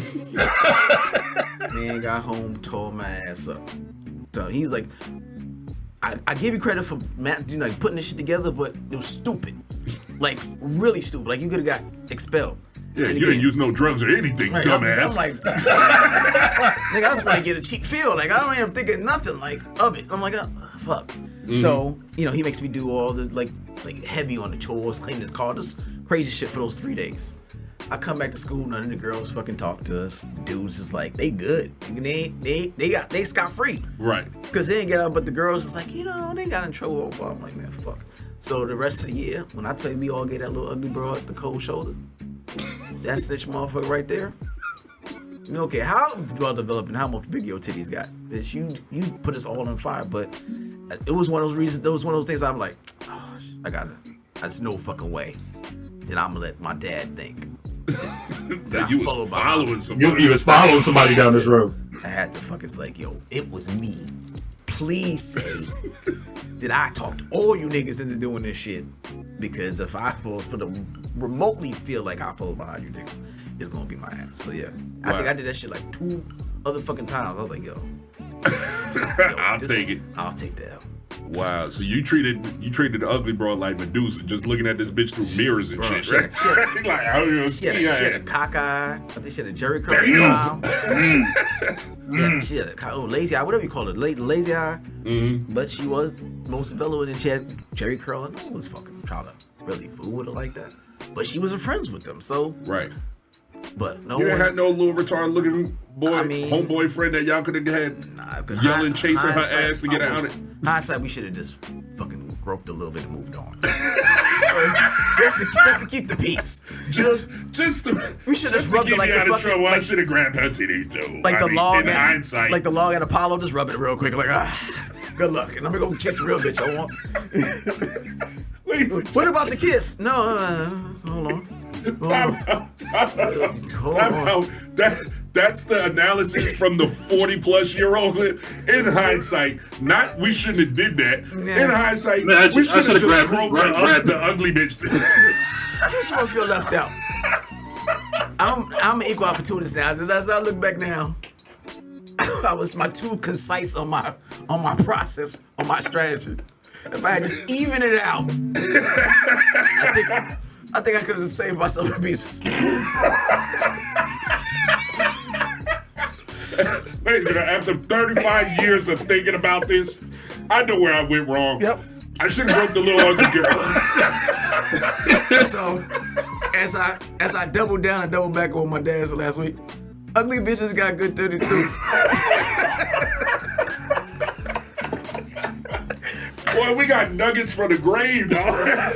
Man got home, tore my ass up. So he's like, I give you credit for putting this shit together, but it was stupid. Like, really stupid. Like, you could have got expelled. Yeah, you didn't use no drugs or anything, right, dumbass. I'm like, nigga, I just want to get a cheap feel. Like, I don't even think of nothing like of it. I'm like, oh, fuck. Mm-hmm. So, he makes me do all the like heavy on the chores, clean his car, just crazy shit for those 3 days. I come back to school, none of the girls fucking talk to us. Dudes is like, they good. They scot free. Right. Because they ain't get out, but the girls is like, they got in trouble. I'm like, man, fuck. So the rest of the year, when I tell you we all get that little ugly bro at the cold shoulder, that snitch motherfucker right there. You don't care how well developed and how much big your titties got. Bitch, you put us all on fire. But it was one of those reasons. It was one of those things. I'm like, oh, that's no fucking way. Then I'm gonna let my dad think that you was following somebody. You was following somebody down this road. I had to fucking say, yo, it was me. Please say, did I talk to all you niggas into doing this shit? Because if I remotely feel like I fall behind you niggas, it's gonna be my ass. So yeah, I think I did that shit like 2 other fucking times. I was like, yo, I'll take it. I'll take that. Wow, so you treated the ugly bro like Medusa, just looking at this bitch through mirrors and shit, right? Like, I don't even see her. She had a cockeye. I think she had a Jerry curl smile. Yeah, she had a lazy eye, whatever you call it, lazy eye. Mm-hmm. But she was most developed and she had Jerry curl, and no one was fucking trying to really fool with her like that. But she was friends with them, so right. But no you one had no little retarded looking homeboy friend that y'all could have had yelling, chasing her ass to get out of it. Hindsight, we should have just fucking groped a little bit and moved on. just to keep the peace. We should have rubbed it like the fucking. I should have grabbed her titties too. Like the log. In hindsight, like the log at Apollo, just rub it real quick. Like good luck, and I'm gonna go chase the real bitch I want. What about the kiss? No, hold on. Time out. That's the analysis from the 40-plus-year-old. In hindsight, not we shouldn't have did that. Yeah. In hindsight, we should have just groped the ugly bitch. I just want to feel left out. I'm an equal opportunist now. As I look back now, I was too concise on my process, on my strategy. If I had just even it out, I think I could have saved myself a piece of After 35 years of thinking about this, I know where I went wrong. Yep. I should have broke the little ugly girl. So, as I doubled down and doubled back on my dad's last week, ugly bitches got good titties too. Boy, we got nuggets from the grave, dog.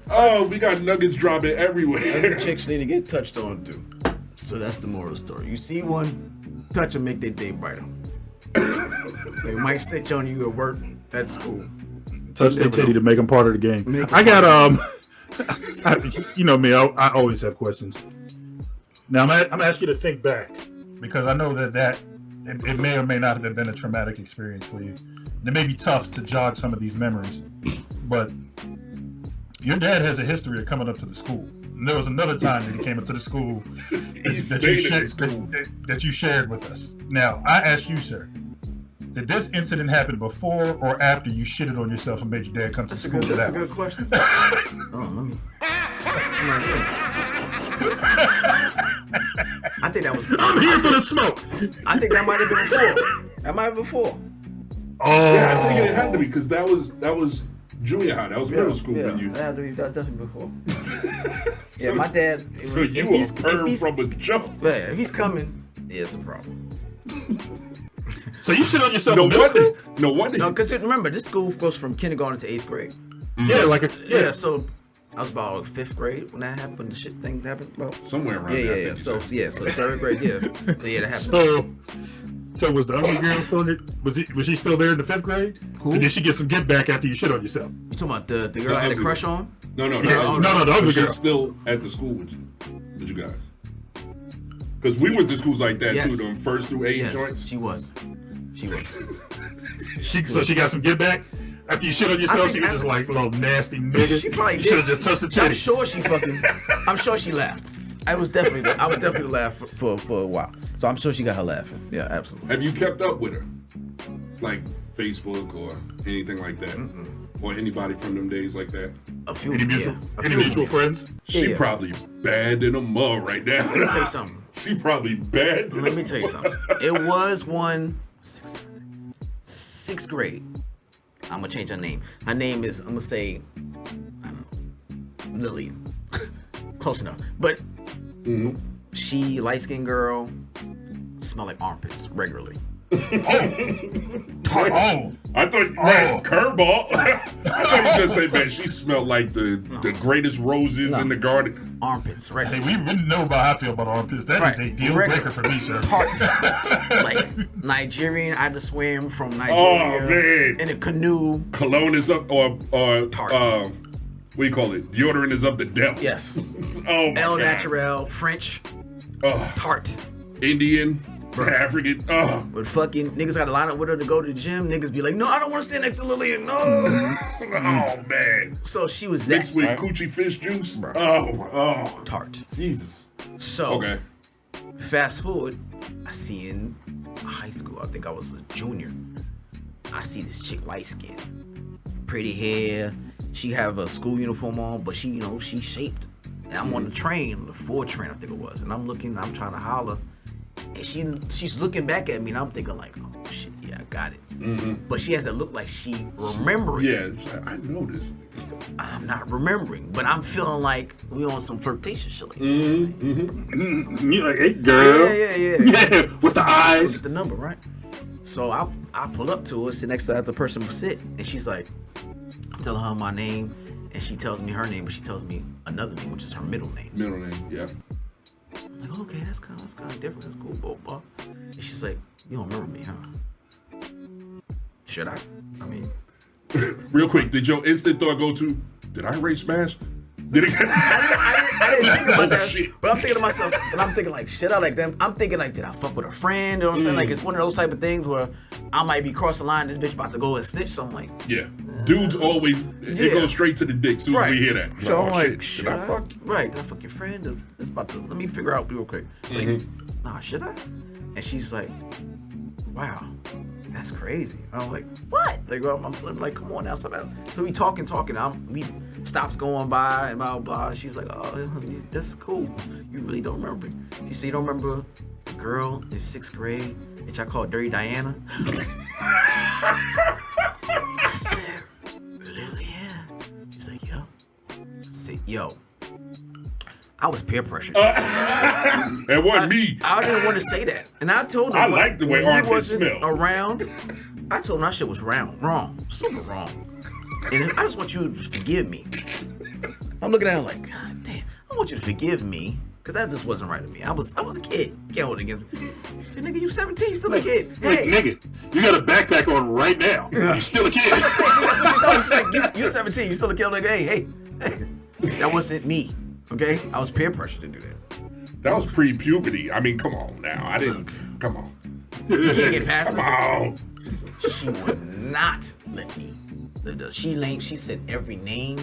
Oh, we got nuggets dropping everywhere. Ugly chicks need to get touched on too. So that's the moral of the story. You see one, touch them, make their day brighter. They might snitch on you at work, at school. Touch their titty to make them part of the game. I got you know me, I always have questions. Now I'm gonna ask you to think back, because I know that it may or may not have been a traumatic experience for you. And it may be tough to jog some of these memories, but your dad has a history of coming up to the school. And there was another time that he came up to the school that you shared with us. Now, I ask you, sir, did this incident happen before or after you shitted on yourself and made your dad come to school? That's a good question. I think that was. I'm here for the smoke. I think that might have been before. That might have been before. Oh, yeah, I think it had to be, because that was junior high. That was middle school when you. That was definitely before. Yeah, my dad. So you were perm from a jump. Yeah, if he's coming, yeah, it's a problem. So you shit on yourself? No wonder. No, because remember, this school goes from kindergarten to 8th grade. Yeah, like a Yeah, so I was about 5th grade when that happened. The shit thing happened about Somewhere around there. I think So you said. 3rd grade. Yeah, so yeah, that happened. So was the other girl still there? Was she still there in the 5th grade? Who? Or did she get some get back after you shit on yourself? You talking about the girl I had a crush on? No, Yeah, the other She's girl. still at the school with you guys. Because we went to schools like that Yes. too, them 1st through 8 Yes, joints. she was. So she got some get back? After you shit on yourself, she was just like, little nasty nigga. She probably should have did. just touched the I'm titty. sure she laughed. I was definitely laughed for a while. So I'm sure she got her laughing. Yeah, absolutely. Have you kept up with her? Like Facebook or anything like that? Or anybody from them days like that? A few, Any mutual, yeah. A any few. mutual friends? She Yeah. probably bad in a mud right now. Let me tell you something. She probably bad. Let me tell you something. It was 6th grade. I'm gonna change her name. Her name is, I'm gonna say, I don't know, Lillian. Close enough. But she, light-skinned girl, smell like armpits regularly. Oh. I thought curveball. I thought you were gonna say, man, she smelled like the greatest roses in the garden. Armpits, right? Hey, we really know about how I feel about armpits. That is a deal breaker for me, sir. Tarts. Like Nigerian, I had to swim from Oh Nigeria man, in a canoe. cologne is up, or Tarts. what do you call it? Deodorant is of the devil. Yes. Oh my El God. Naturel, French, tart. Indian, African. Oh. But fucking niggas got to line up with her to go to the gym. Niggas be like, no, I don't want to stand next to Lillian. No. Oh man. So she was that. Mixed with coochie fish juice. Bro. Oh. Tart. Jesus. So Okay. fast forward, I see in high school, I think I was a junior. I see this chick, light skin, pretty hair. She have a school uniform on, but she, she shaped. And I'm on the train, the Ford train, I think it was. And I'm trying to holler. And she's looking back at me, and I'm thinking like, oh shit, yeah, I got it. But she has that look like she remembering. Yeah, I know this. I'm not remembering, but I'm feeling like we on some flirtation shit. Like You like, hey, girl. Yeah. With the eyes. Get the number, right? So I pull up to her, sit next to her, the person will sit, and she's like, I'm telling her my name, and she tells me her name, but she tells me another name, which is her middle name. Middle name, yeah. I'm like, okay, that's kind of different. That's cool, blah. And she's like, you don't remember me, huh? Should I? I mean, Real quick, did your instant thought go to, did I race smash? Did it? I didn't think about that. Shit. But I'm thinking to myself, and I'm thinking like, shit, I like them. I'm thinking like, did I fuck with a friend? You know what I'm saying? Like, it's one of those type of things where I might be crossing the line, this bitch about to go and snitch. So I'm like, Yeah. Dudes always, it goes straight to the dick as soon as we hear that. So I'm like, shit, should did I fuck? Right, did I fuck your friend? It's about to, let me figure out real quick. Like, nah, should I? And she's like, wow, that's crazy. I'm like, what? Like, I'm like, come on now, stop out. So we talking. We stops going by and blah, blah. And she's like, oh, that's cool. You really don't remember. She said, you don't remember the girl in 6th grade that y'all called Dirty Diana? I said, Lillian. She's like, yo. I said, yo. I was peer pressured. It wasn't me. I didn't want to say that. And I told him I like the way when he armpits wasn't smell. around, I told him that shit was wrong. Super wrong. And I just want you to forgive me. I'm looking at him like, God damn, I want you to forgive me. Cause that just wasn't right to me. I was a kid. Can't hold it against me. I said, nigga, you 17, you still a kid. Hey. Nigga, you got a backpack on right now. You still a kid. That's what she told me. She's like, you 17, you still a kid. I'm like, hey. That wasn't me. Okay? I was peer pressured to do that. That was pre-puberty. I mean, come on now. I didn't. Come on. You can't get past Come this. on. She would not let me. She said every name,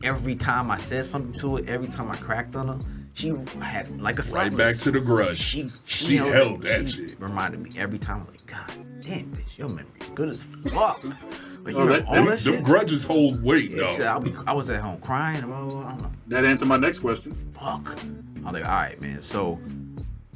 every time I said something to her, every time I cracked on her, she had like a slap. Right back to the grudge. She held that shit. Reminded me every time. I was like, God damn, bitch, your memory is good as fuck. Like, you Oh, remember all that Them shit? grudges hold weight, Yeah, shit, though. I was at home crying. I'm like, That answered my next question. fuck. I'm like, all right, man. So,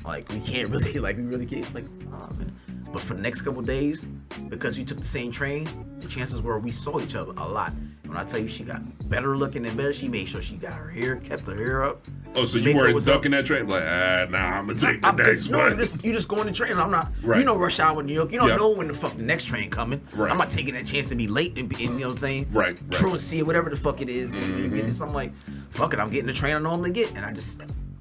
like, we can't really, we really can't. It's like, oh, man. But for the next couple days, because we took the same train, the chances were we saw each other a lot. When I tell you she got better looking and better, she made sure she got her hair, kept her hair up. Oh, so you weren't ducking that train? Like, nah, I'm gonna take the next one. You just go on the train. I'm not. Right. You know, rush hour in New York. You don't know when the fuck the next train coming. Right. I'm not taking that chance to be late and you know what I'm saying? Right. Truancy or whatever the fuck it is. And so I'm like, fuck it. I'm getting the train I normally get, and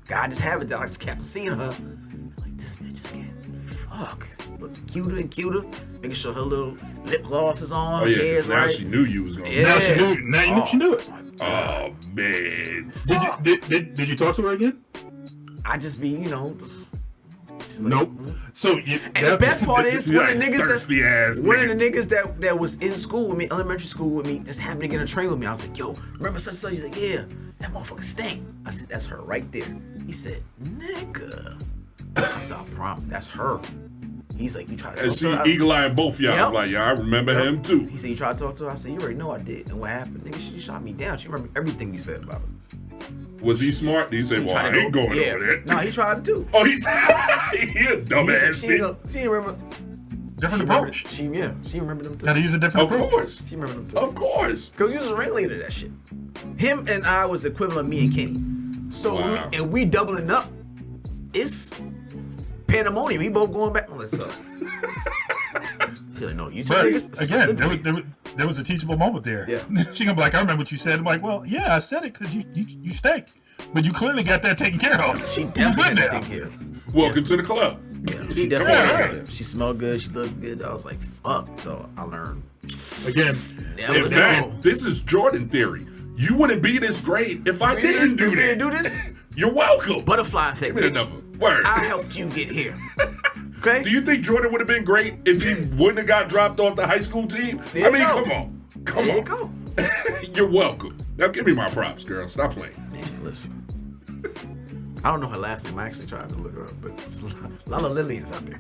God just have it that I just kept seeing her. Like this bitch is getting fuck. Looking cuter and cuter. Making sure her little lip gloss is on. Oh yeah, hair's now right. she knew you was gonna. Yeah. Now she knew. Now she knew it. Oh man. Did you talk to her again? I just be, you know. She's like, Nope. So and the best part is one of the niggas that was in school with me, elementary school with me, just happened to get on a train with me. I was like, yo, remember such and such? He's like, yeah, that motherfucker stank. I said, that's her right there. He said, nigga. I said, I promise, that's her. He's like, you try to talk to her? Eagle-eyeing both y'all. I'm like, yeah, I remember him too. He said, you try to talk to her? I said, you already know I did. And what happened? Nigga, she shot me down. She remembered everything you said about her. Was he smart? Did he say, well, I ain't going over there? No, he tried to too. Oh, he a dumbass. She didn't remember. Different approach. She remembered them too. Gotta use a different approach. Of course. She remembered them too. Of course. Because he was a ringleader of that shit. Him and I was the equivalent of me and Kenny. So we doubling up. It's pandemonium. We both going back on this stuff. Feel like, no, you two niggas. Again, there was a teachable moment there. Yeah. She gonna be like, I remember what you said. I'm like, well, yeah, I said it because you stank. But you clearly got that taken care of. She definitely got that taken care of. Welcome to the club. Yeah, she definitely got that taken care of. She smelled good. She looked good. I was like, fuck. So I learned. Again, In fact, this is Jordan theory. You wouldn't be this great if I didn't do that. Do this? You're welcome. Butterfly effect, Give me the bitch. number. Word. I helped you get here. Okay? Do you think Jordan would have been great if he wouldn't have got dropped off the high school team? There you go. Come on. Come There on. you go. You're welcome. Now give me my props, girl. Stop playing. Man, listen. I don't know her last name. I actually tried to look her up, but there's a lot of Lillians out there.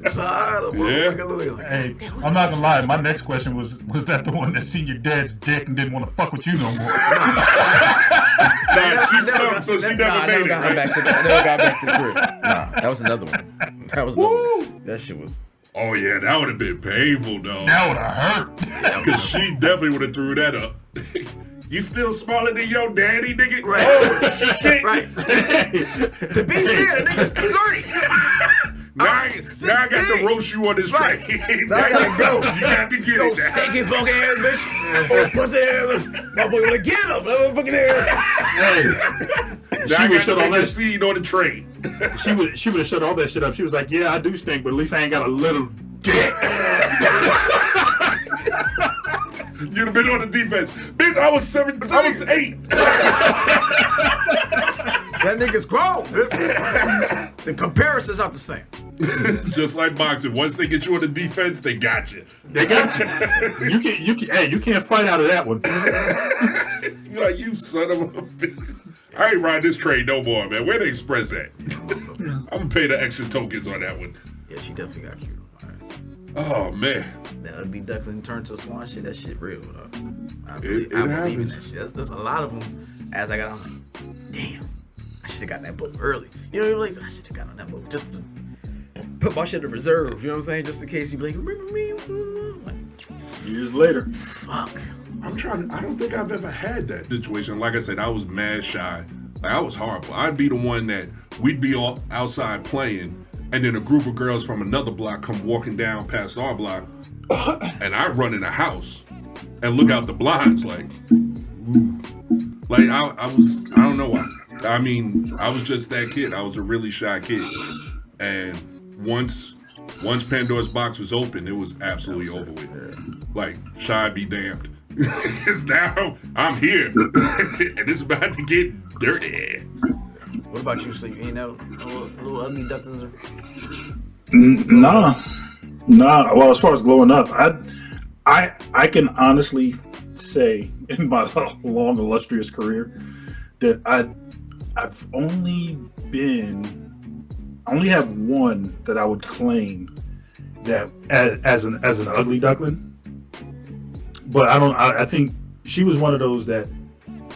A lot of motherfucking Lillians. hey, I'm not gonna lie. My next question was that the one that seen your dad's dick and didn't want to fuck with you no more? Nah, she stunk, so she never made it. I never got back to the crib. Nah, that was another one. That shit was. Oh yeah, that would have been painful, though. That would have hurt. Because she definitely would have threw that up. You still smaller than your daddy, nigga? Right. Oh, shit. Right. To be fair, the nigga's 30. Now I got to roast you on this train. Now I gotta go. You got to get it now. Stinky funky ass bitch. Oh, pussy ass. My boy wanna get him. That fucking ass. Now I got to all make a that. scene on the train. She would have shut all that shit up. She was like, yeah, I do stink, but at least I ain't got a little dick. You'd have been on the defense. Bitch, I was 8. That nigga's grown. The comparison's not the same. Just like boxing. Once they get you on the defense, they got you. They got you. You can't fight out of that one. You're like, you son of a bitch. I ain't riding this train no more, man. Where the express at? I'm gonna pay the extra tokens on that one. Yeah, she definitely got cute. Oh man. That ugly duckling turned to a swan shit. That shit real. I It believe in happens. that shit. There's a lot of them. As I got on, I'm like, damn, I should have gotten that book early. You know, you're like, I should have gotten on that book just to put my shit in reserve. You know what I'm saying? Just in case you be like, remember me? Like, Years later. fuck. I don't think I've ever had that situation. Like I said, I was mad shy. Like I was horrible. I'd be the one that we'd be all outside playing, and then a group of girls from another block come walking down past our block, and I run in the house and look out the blinds like, ooh. Like I don't know why. I mean, I was just that kid. I was a really shy kid, and once Pandora's box was open, it was absolutely over with. Like shy be damned. Because now I'm here, and it's about to get dirty. What about you? So you ain't no little ugly ducklings? Nah. Well, as far as growing up, I can honestly say in my long illustrious career that I've only have one that I would claim that as an ugly duckling. But I think she was one of those that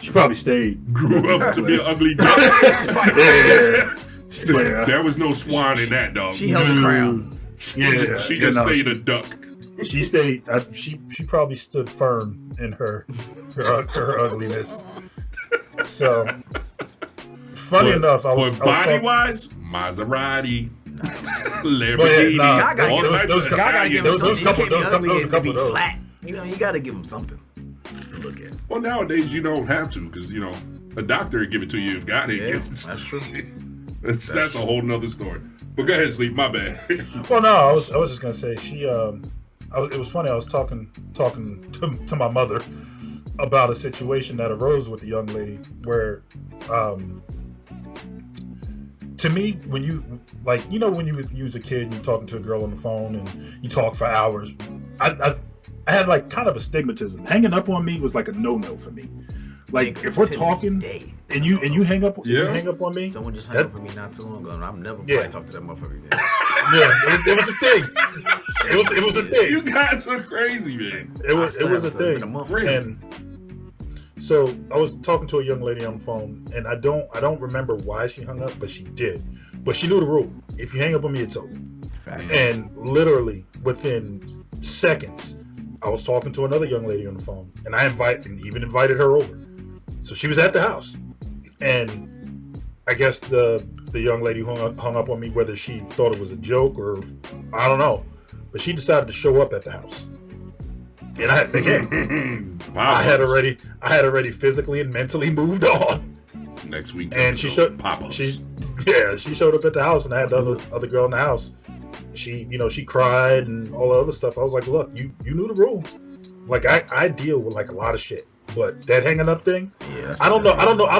she probably stayed. Grew up to be an ugly duck. Yeah. There was no swan in that, dog. She held the crown. She just stayed a duck. She stayed. She probably stood firm in her ugliness. So funny enough, I was body wise, Maserati, Lamborghini, all types of those couple be flat. You know, you gotta give them something to look at. Well, nowadays you don't have to because a doctor would give it to you if God ain't give it. That's true. That's a whole nother story. But go ahead, Sleep. My bad. Well, no, I was just gonna say it was funny. I was talking to my mother about a situation that arose with a young lady where, to me, when you when you was a kid and you're talking to a girl on the phone and you talk for hours, I had like kind of astigmatism. Hanging up on me was like a no for me. Like if we're talking and you hang up on me. Someone just hung up on me not too long ago, and I'm never going to talk to that motherfucker again. Yeah, it was a thing. It was a thing. You guys are crazy, man. It was a thing. And so I was talking to a young lady on the phone, and I don't remember why she hung up, but she did. But she knew the rule. If you hang up on me, it's over. Fact. And literally within seconds, I was talking to another young lady on the phone, and I even invited her over. So she was at the house, and I guess the young lady hung up on me, whether she thought it was a joke or I don't know, but she decided to show up at the house. And I had already physically and mentally moved on. Next week, and she showed up at the house, and I had the other girl in the house. She cried and all the other stuff. I was like, look, you knew the rule. Like I deal with like a lot of shit. But that hanging up thing, I don't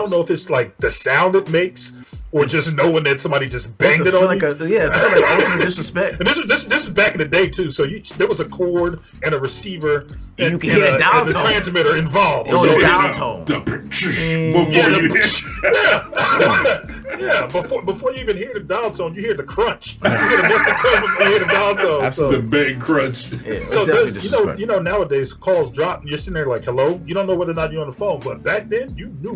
know if it's like the sound it makes or just knowing that somebody just banged it on you. It's like ultimate disrespect. And this was back in the day too. So there was a cord and a receiver and you can hear a dial tone. The transmitter involved. Dial tone. Before you even hear the dial tone, you hear the crunch. You hear the dial tone. Absolutely. The big crunch. So nowadays calls drop. You're sitting there like, hello. You don't know whether or not you're on the phone, but back then you knew.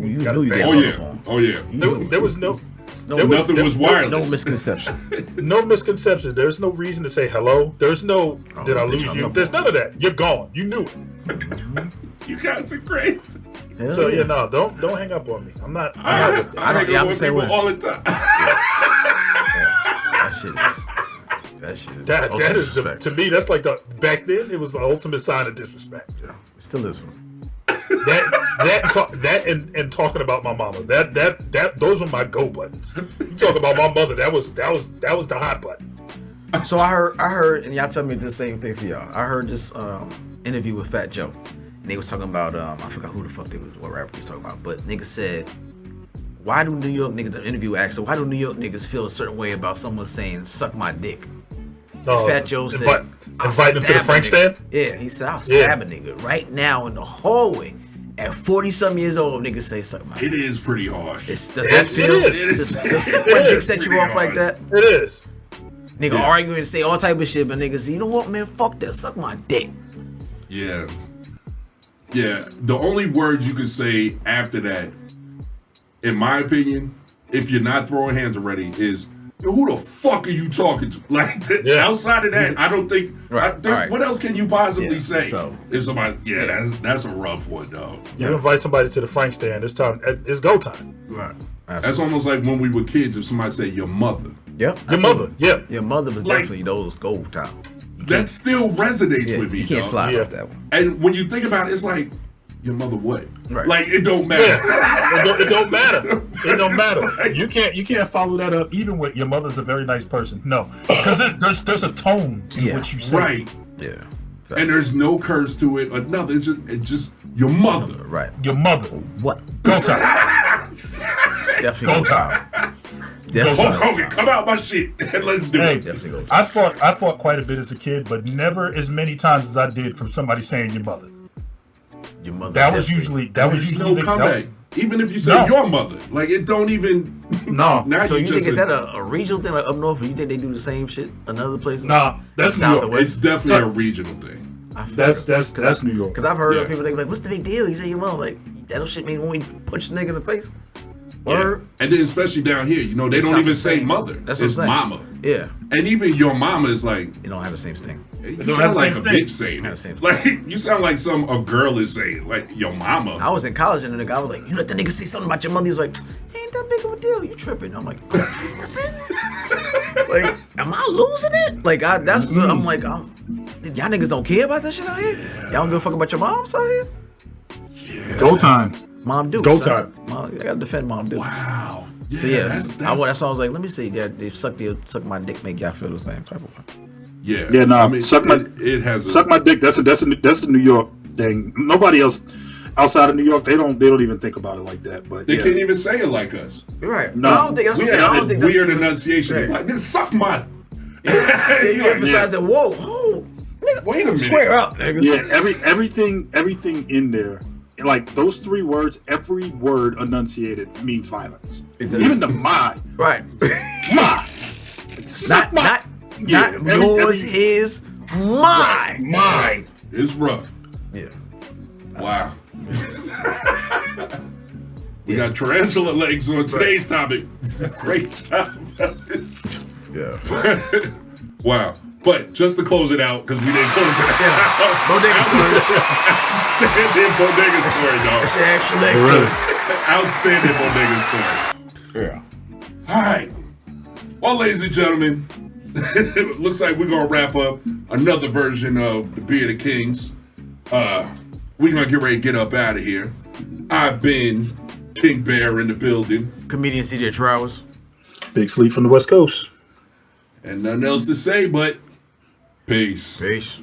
Oh yeah. There was nothing was wireless. No misconception. No misconception. There's no reason to say hello. There's no did I lose you? There's none of that. You're gone. You knew it. You guys are crazy. So don't hang up on me. I'm not. I hang up on people all the time. That shit is. That is to me. That's like back then. It was the ultimate sign of disrespect. Yeah, it still is. That and talking about my mama. That those were my go buttons. You talk about my mother. That was the hot button. So I heard, and y'all tell me the same thing for y'all. I heard this interview with Fat Joe, and they was talking about I forgot who the fuck what rapper he was talking about, but niggas said, why do New York niggas? The interview asked, so why do New York niggas feel a certain way about someone saying suck my dick? Fat Joe said, invite them to the Frank stand? Yeah, he said, I'll stab a nigga right now in the hallway. At 40-some years old, niggas say something like that. It is pretty harsh. Does that feel? Does dick set you off like that? It is. Nigga arguing and say all type of shit, but niggas say, you know what, man? Fuck that. Suck my dick. Yeah. Yeah. The only words you can say after that, in my opinion, if you're not throwing hands already, is, who the fuck are you talking to? Like, outside of that, I don't think. Right. What else can you possibly say? So, if somebody, that's a rough one, dog. You invite somebody to the Frank stand. It's time. It's go time. Right. Absolutely. That's almost like when we were kids. If somebody said your mother. Yep. Your mother. Yeah. Your mother was definitely those gold time. That still resonates with me. You can't slide off that one. And when you think about it, it's like, your mother what? Right. Like, it don't matter. It don't matter. It don't matter. You can't follow that up even with your mother's a very nice person. No, because there's a tone to what you say. Right. Yeah. And there's no curse to it or nothing. It's just your mother. Right. Your mother. What? Go time. Definitely go time. Hulk Hogan, come out my shit and let's do it. Definitely go time. I fought quite a bit as a kid, but never as many times as I did from somebody saying your mother. Your mother. That was usually no comeback. Even if you say your mother, like it don't even. No. Now so you think is that a regional thing like up north? Or you think they do the same shit in other places? Nah, that's New York. It's definitely a regional thing. That's New York. Because I've heard of people they be like, "What's the big deal?" You say your mom like that shit mean when we punch the nigga in the face. Word. And then especially down here, you know, they don't even say mother. That's what it's I'm saying. mama. Yeah. And even your mama is like, You don't have the same thing. you don't have sound the like a same bitch thing. saying Not the same it. thing. Like you sound like a girl is saying, like your mama. I was in college and the guy was like, "You let the nigga say something about your mother." He was like, "Ain't that big of a deal. You tripping?" I'm like, like, am I losing it? Like, I'm like, y'all niggas don't care about that shit out here. Y'all don't give a fuck about your moms out here. Go time. Mom do. Go son. time. Mom, I gotta defend mom do. Wow. Yeah, So yeah, that's that's why I was like, let me see. Yeah, they suck my dick, make y'all feel the same type of way. yeah. Yeah, nah. I mean, suck my dick. That's a New York thing. Nobody else outside of New York, they don't even think about it like that. But They can't even say it like us. Right. No. I don't think that's We what I'm saying. I have don't think that that's weird enunciation. Right. Like, nigga, suck my. Yeah, you emphasize it. Whoa, nigga, Wait a minute. square up, nigga. Yeah, everything in there, like those 3 words, every word enunciated means violence. It does. Even the my. Right. My. not yours, his, mine. Mine. It's rough. Yeah. Wow. We got tarantula legs on today's topic. Great job, fellas. Yeah. Wow. But just to close it out, because we didn't close it out. Bodega Stories. Outstanding Bodega story, dog. That's your extra legs. Outstanding Bodega story. Yeah. All right. Well, ladies and gentlemen, it looks like we're going to wrap up another version of the Beard of Kings. We're going to get ready to get up out of here. I've been King Bear in the building. Comedian CD at Trowers. Big Sleep from the West Coast. And nothing else to say but peace. Peace.